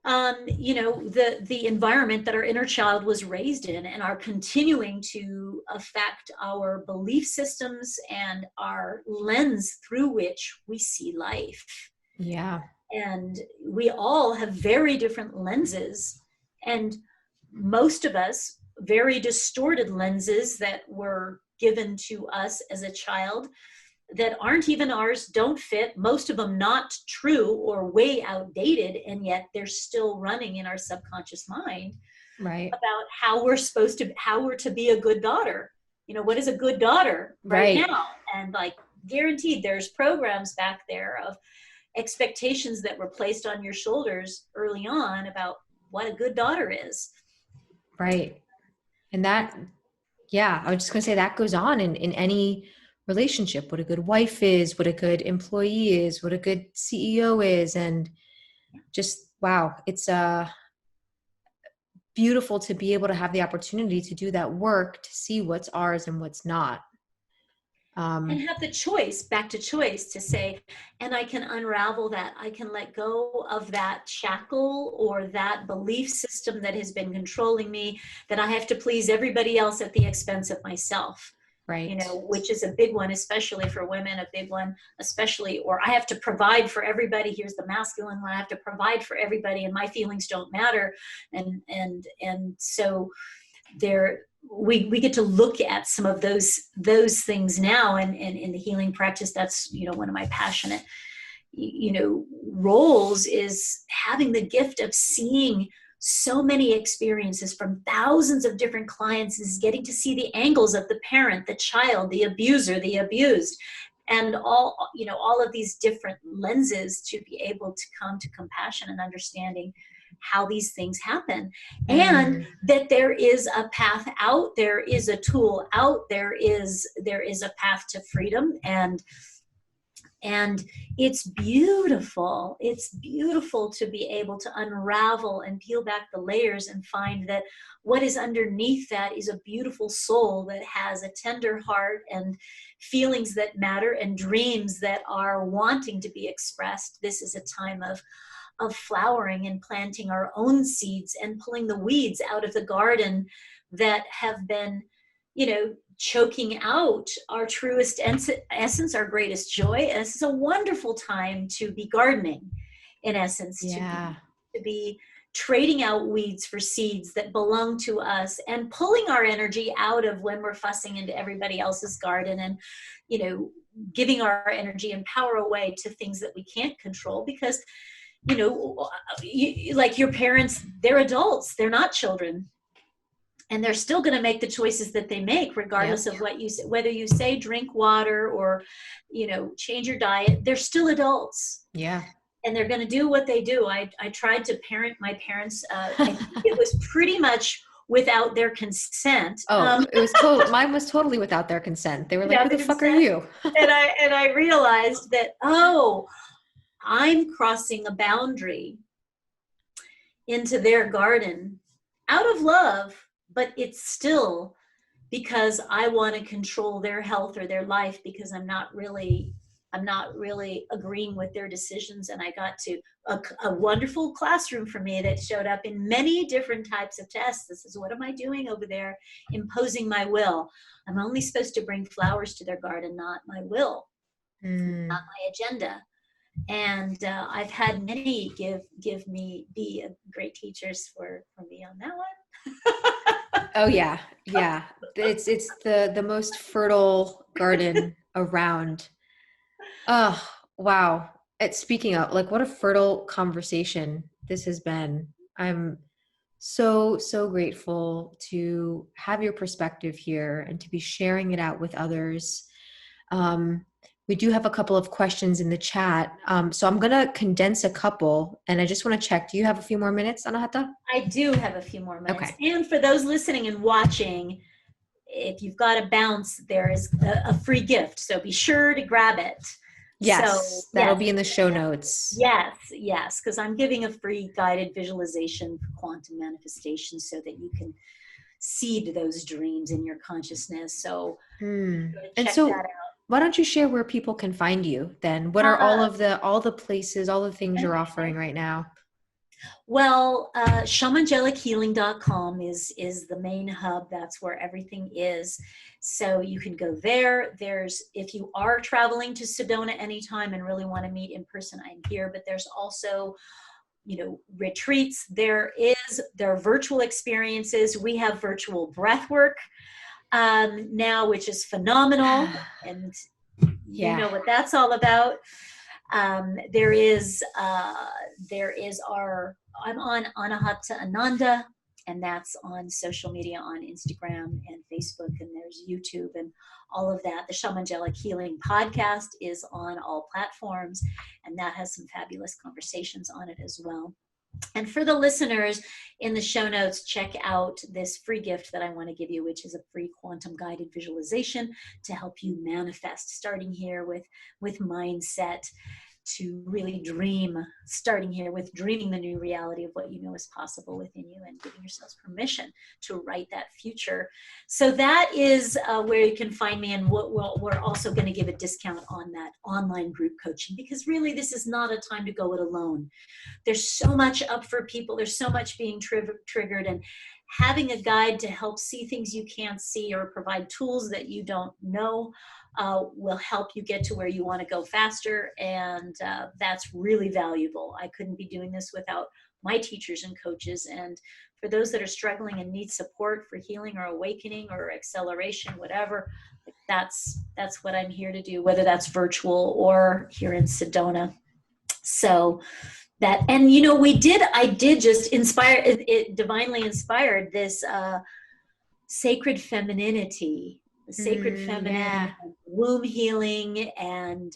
the environment that our inner child was raised in, and are continuing to affect our belief systems and our lens through which we see life. Yeah. And we all have very different lenses, and most of us very distorted lenses that were given to us as a child that aren't even ours, don't fit, most of them not true or way outdated, and yet they're still running in our subconscious mind, Right. about how we're to be a good daughter. What is a good daughter right now? And like, guaranteed there's programs back there of expectations that were placed on your shoulders early on about what a good daughter is. Right. And that, yeah, I was just going to say that goes on in any relationship, what a good wife is, what a good employee is, what a good CEO is. And just, wow, it's beautiful to be able to have the opportunity to do that work, to see what's ours and what's not. And have the choice, back to choice, to say, and I can unravel that. I can let go of that shackle or that belief system that has been controlling me, that I have to please everybody else at the expense of myself. Right. Which is a big one, especially for women, a big one, especially, or I have to provide for everybody. Here's the masculine one. I have to provide for everybody and my feelings don't matter. And so we get to look at some of those things now, and in the healing practice, that's one of my passionate roles, is having the gift of seeing so many experiences from thousands of different clients, is getting to see the angles of the parent, the child, the abuser, the abused, and all of these different lenses to be able to come to compassion and understanding how these things happen, and that there is a path out, there is a tool out, there is a path to freedom, and it's beautiful. It's beautiful to be able to unravel and peel back the layers and find that what is underneath that is a beautiful soul that has a tender heart and feelings that matter and dreams that are wanting to be expressed. This is a time of flowering and planting our own seeds and pulling the weeds out of the garden that have been, choking out our truest essence, our greatest joy. And this is a wonderful time to be gardening, in essence, to be trading out weeds for seeds that belong to us, and pulling our energy out of when we're fussing into everybody else's garden, and, giving our energy and power away to things that we can't control, because, like your parents, they're adults, they're not children. And they're still going to make the choices that they make, regardless of what you say, whether you say drink water or, change your diet, they're still adults. Yeah. And they're going to do what they do. I tried to parent my parents. It was pretty much without their consent. It was mine was totally without their consent. They were like, who the fuck are you? and I realized that, I'm crossing a boundary into their garden out of love, but it's still because I want to control their health or their life, because I'm not really agreeing with their decisions. And I got to a wonderful classroom for me that showed up in many different types of tests. This is, what am I doing over there? Imposing my will. I'm only supposed to bring flowers to their garden, not my will, not my agenda. And I've had many be great teachers for me on that one. Oh yeah. It's the most fertile garden around. Oh wow! Speaking of, like, what a fertile conversation this has been. I'm so grateful to have your perspective here and to be sharing it out with others. We do have a couple of questions in the chat. So I'm going to condense a couple, and I just want to check. Do you have a few more minutes, Anahata? I do have a few more minutes. Okay. And for those listening and watching, if you've got to bounce, there is a free gift. So be sure to grab it. Yes, that'll be in the show notes. Yes, because I'm giving a free guided visualization for quantum manifestation so that you can seed those dreams in your consciousness. So check that out. Why don't you share where people can find you then? What are all the places, all the things you're offering right now? Well, shamangelichealing.com is the main hub. That's where everything is. So you can go there. If you are traveling to Sedona anytime and really want to meet in person, I'm here. But there's also, retreats. There are virtual experiences. We have virtual breath work now, which is phenomenal. And you know what that's all about. I'm on Anahata Ananda, and that's on social media, on Instagram and Facebook, and there's YouTube and all of that. The Shamangelic Healing podcast is on all platforms, and that has some fabulous conversations on it as well. And for the listeners, in the show notes, check out this free gift that I want to give you, which is a free quantum guided visualization to help you manifest, starting here with mindset, to really dream, starting here with dreaming the new reality of what you know is possible within you, and giving yourselves permission to write that future. So that is where you can find me. And we're also going to give a discount on that online group coaching, because really this is not a time to go it alone. There's so much up for people. There's so much being triggered, and having a guide to help see things you can't see, or provide tools that you don't know, will help you get to where you want to go faster. And that's really valuable. I couldn't be doing this without my teachers and coaches. And for those that are struggling and need support for healing or awakening or acceleration, whatever, that's what I'm here to do, whether that's virtual or here in Sedona. So That, and I did just inspire it divinely inspired this sacred femininity, sacred feminine, Yeah. womb healing, and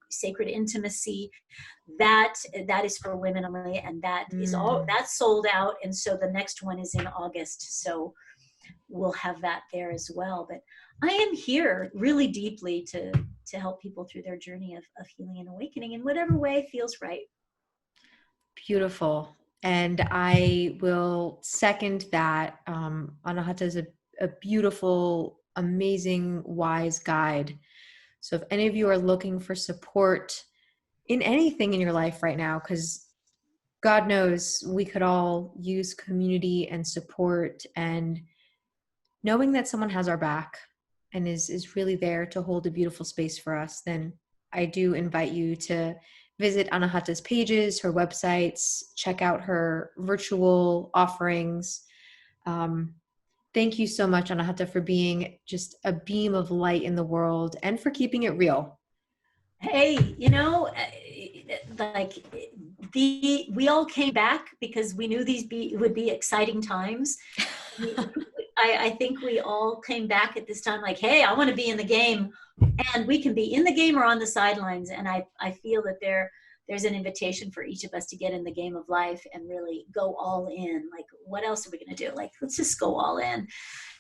sacred intimacy. That that is for women only, and that is all Mm. that's sold out. And so the next one is in August, so we'll have that there as well. But I am here really deeply to help people through their journey of healing and awakening in whatever way feels right. Beautiful. And I will second that. Anahata is a beautiful, amazing, wise guide. So if any of you are looking for support in anything in your life right now, because God knows we could all use community and support, and knowing that someone has our back and is really there to hold a beautiful space for us, then I do invite you to visit Anahata's pages, her websites, check out her virtual offerings. Um, Thank you so much, Anahata, for being just a beam of light in the world and for keeping it real. Hey, like we all came back because we knew would be exciting times. I think we all came back at this time like, hey, I want to be in the game, and we can be in the game or on the sidelines. And I feel that there's an invitation for each of us to get in the game of life and really go all in. Like, what else are we going to do? Like, let's just go all in.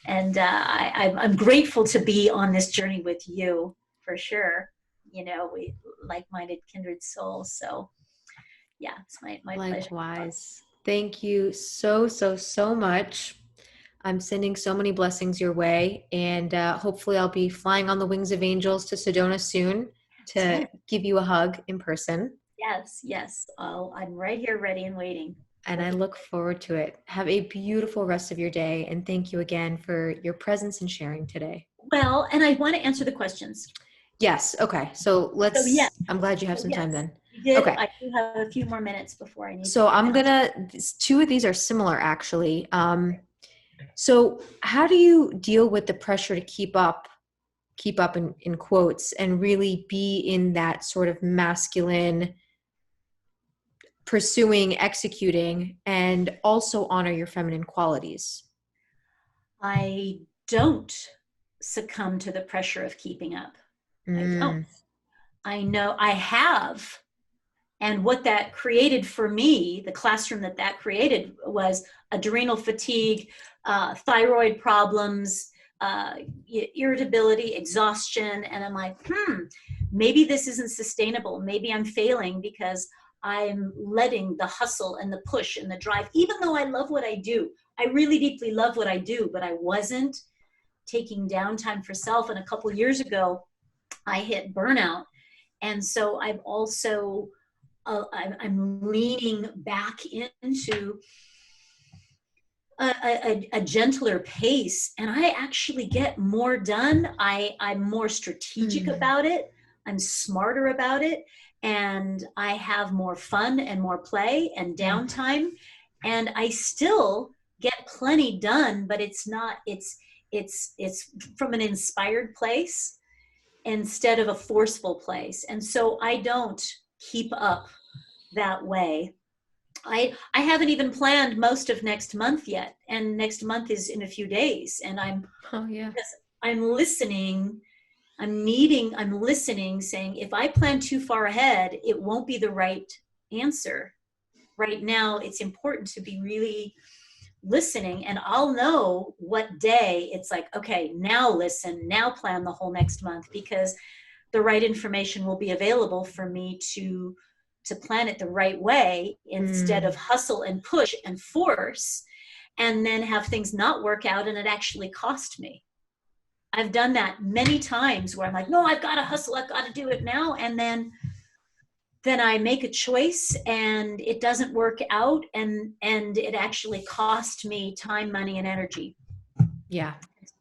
And I'm grateful to be on this journey with you, for sure. We like-minded, kindred souls. So yeah, it's my pleasure. Likewise. Thank you so, so, so much. I'm sending so many blessings your way, and hopefully I'll be flying on the wings of angels to Sedona soon to Yes, give you a hug in person. yes, yes. I'm right here, ready and waiting. And I Looking. look forward to it. Have a beautiful rest of your day, and thank you again for your presence and sharing today. Well, and I want to answer the questions. Yes. Okay. So So yes, I'm glad you have so some time yes, then. we did. Okay. I do have a few more minutes before I need to So get I'm out. gonna, two of these are similar actually. So how do you deal with the pressure to keep up in quotes, and really be in that sort of masculine pursuing, executing, and also honor your feminine qualities? I don't succumb to the pressure of keeping up. I don't. Mm, I know I have. And what that created for me, the classroom that created, was adrenal fatigue, thyroid problems, irritability, exhaustion. And I'm like, maybe this isn't sustainable. Maybe I'm failing because I'm letting the hustle and the push and the drive, even though I love what I do. I really deeply love what I do, but I wasn't taking downtime for self. And a couple years ago, I hit burnout. And so I've also I'm leaning back into a gentler pace, and I actually get more done. I'm more strategic mm, about it. I'm smarter about it, and I have more fun and more play and mm. downtime, and I still get plenty done. But it's not. It's from an inspired place instead of a forceful place, and so I don't keep up that way. I haven't even planned most of next month yet, and next month is in a few days, and Oh yeah. I'm listening. I'm listening, saying if I plan too far ahead, it won't be the right answer. Right now, it's important to be really listening, and I'll know what day it's like, okay, now listen, now plan the whole next month, because the right information will be available for me to plan it the right way instead of Mm, hustle and push and force and then have things not work out and it actually cost me. I've done that many times where I'm like, no, I've got to hustle, I've got to do it now, and then I make a choice and it doesn't work out, and it actually cost me time, money, and energy. yeah.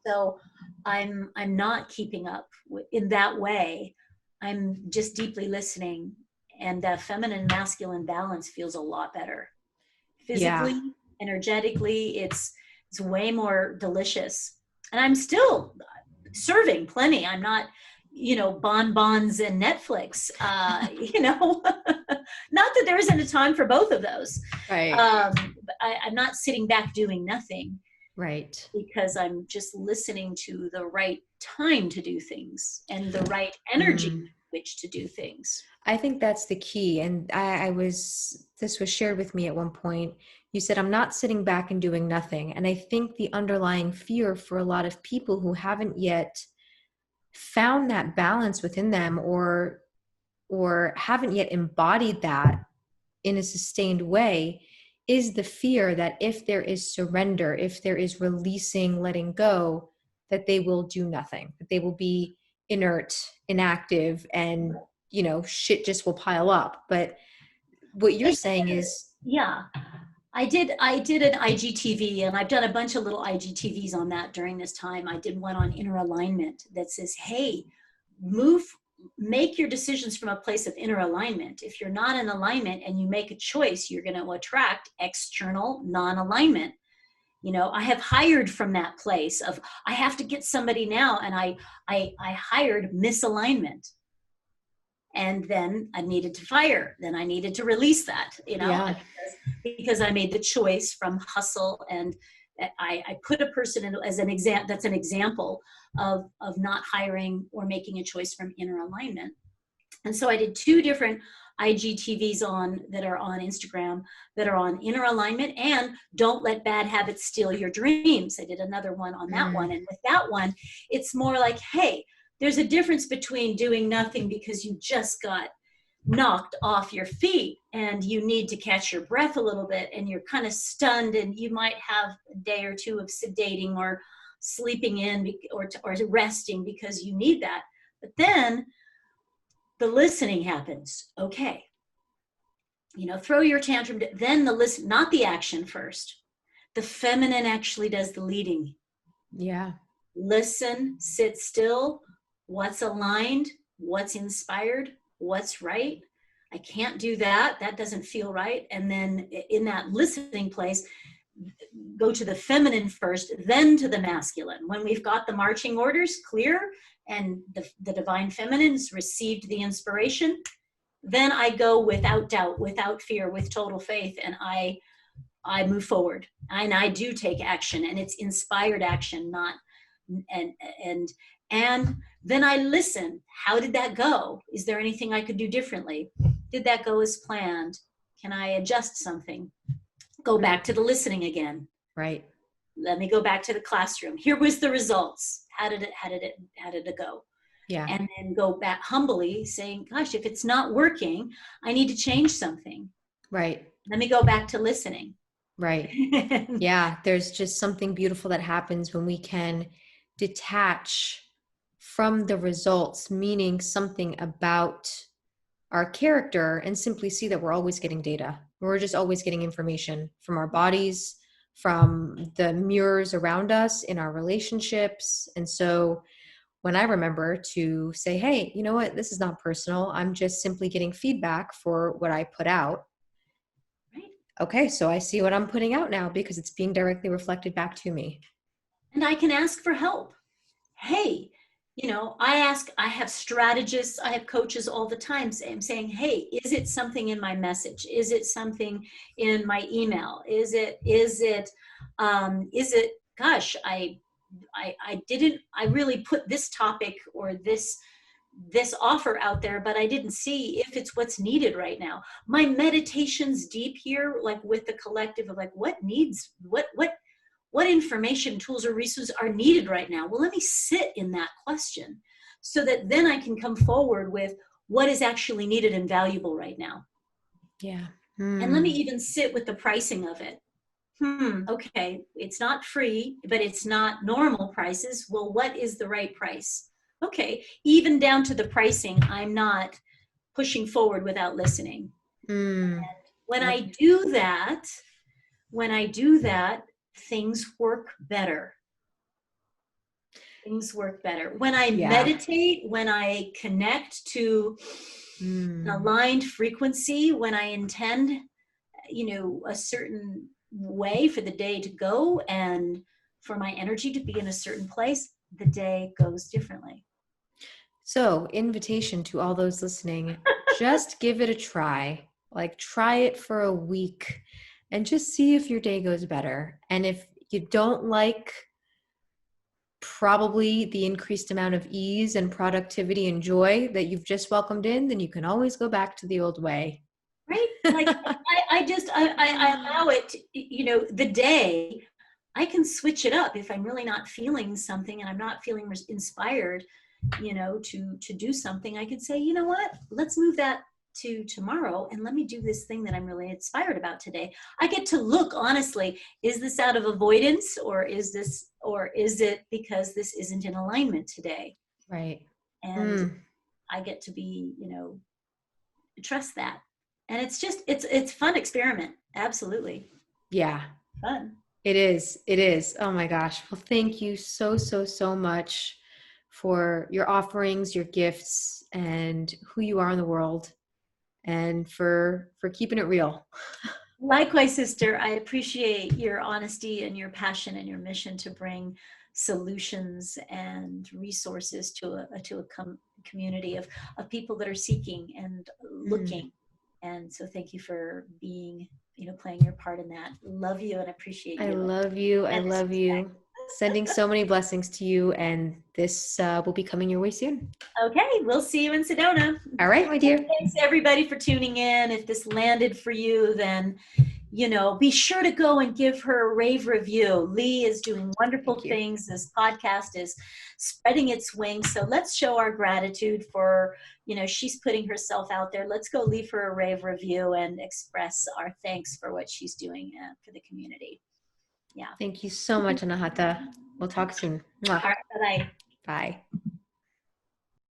So I'm not keeping up in that way. I'm just deeply listening, and that feminine masculine balance feels a lot better. Yeah. Physically, energetically, it's way more delicious. And I'm still serving plenty. I'm not, bonbons and Netflix, not that there isn't a time for both of those. Right. But I'm not sitting back doing nothing, Right. because I'm just listening to the right time to do things and the right energy Mm. which to do things. I think that's the key. And this was shared with me at one point. You said, I'm not sitting back and doing nothing. And I think the underlying fear for a lot of people who haven't yet found that balance within them, or haven't yet embodied that in a sustained way, is the fear that if there is surrender, if there is releasing, letting go, that they will do nothing, that they will be inert, inactive, and shit just will pile up. But what you're saying is, Yeah. I did an IGTV, and I've done a bunch of little IGTVs on that during this time. I did one on inner alignment that says, hey, make your decisions from a place of inner alignment. If you're not in alignment and you make a choice, you're going to attract external non-alignment. I have hired from that place of, I have to get somebody now, and I hired misalignment. And then I needed to fire. Then I needed to release that, yeah, because I made the choice from hustle, and I put a person in as an example. That's an example of not hiring or making a choice from inner alignment. And so I did 2 different IGTVs that are on Instagram, that are on inner alignment and don't let bad habits steal your dreams. I did another one on that one. And with that one, it's more like, hey, there's a difference between doing nothing because you just got knocked off your feet and you need to catch your breath a little bit and you're kind of stunned, and you might have a day or 2 of sedating or sleeping in or resting because you need that. But then the listening happens. Okay, throw your tantrum, then the listen, not the action first. The feminine actually does the leading. yeah, Listen, sit still. What's aligned? What's inspired? What's right? I can't do that. That doesn't feel right. And then in that listening place, go to the feminine first, then to the masculine. When we've got the marching orders clear and the divine feminines received the inspiration, then I go without doubt, without fear, with total faith, and I move forward, and I do take action, and it's inspired action, not and then I listen. How did that go? Is there anything I could do differently? Did that go as planned? Can I adjust something? Go back to the listening again. right, Let me go back to the classroom. Here was the results. How did it go? yeah, And then go back humbly saying, gosh, if it's not working, I need to change something. right, Let me go back to listening. right. Yeah, there's just something beautiful that happens when we can detach from the results, meaning something about our character, and simply see that we're always getting data. We're just always getting information from our bodies, from the mirrors around us in our relationships. And so when I remember to say, hey, you know what, this is not personal, I'm just simply getting feedback for what I put out. Right. Okay, so I see what I'm putting out now because it's being directly reflected back to me. And I can ask for help. Hey, I have strategists, I have coaches all the time saying, hey, is it something in my message? Is it something in my email? Is it, gosh, I really put this topic or this offer out there, but I didn't see if it's what's needed right now. My meditation's deep here, like with the collective of like, what information, tools, or resources are needed right now? Well, let me sit in that question so that then I can come forward with what is actually needed and valuable right now. Yeah. And let me even sit with the pricing of it. Okay, it's not free, but it's not normal prices. Well, what is the right price? Okay, even down to the pricing, I'm not pushing forward without listening. When I do that, things work better. Things work better. When I meditate, when I connect to an aligned frequency, when I intend, a certain way for the day to go and for my energy to be in a certain place, the day goes differently. So, invitation to all those listening, just give it a try. Like, try it for a week and just see if your day goes better. And if you don't like probably the increased amount of ease and productivity and joy that you've just welcomed in, then you can always go back to the old way. Right? Like I allow it, the day I can switch it up if I'm really not feeling something and I'm not feeling inspired, to do something. I could say, you know what, let's move that to tomorrow and let me do this thing that I'm really inspired about today. I get to look honestly, is this out of avoidance or is it because this isn't in alignment today? Right. And Mm, I get to be, trust that. And it's fun experiment. Absolutely yeah, fun. it is. It is. Oh my gosh. Well, thank you so, so, so much for your offerings, your gifts, and who you are in the world, and for keeping it real. Likewise, sister, I appreciate your honesty and your passion and your mission to bring solutions and resources to a community of people that are seeking and Mm. looking. And so thank you for being, playing your part in that. Love you and appreciate I you. love you. I And this love respect. you. Sending so many blessings to you, and this will be coming your way soon. Okay, we'll see you in Sedona. All right, my dear. Thanks everybody for tuning in. If this landed for you, then be sure to go and give her a rave review. Lee is doing wonderful Thank you. things. This podcast is spreading its wings. So let's show our gratitude for, she's putting herself out there. Let's go leave her a rave review and express our thanks for what she's doing for the community. Yeah. Thank you so much, Anahata. We'll talk soon. All Mwah. right. Bye-bye. Bye.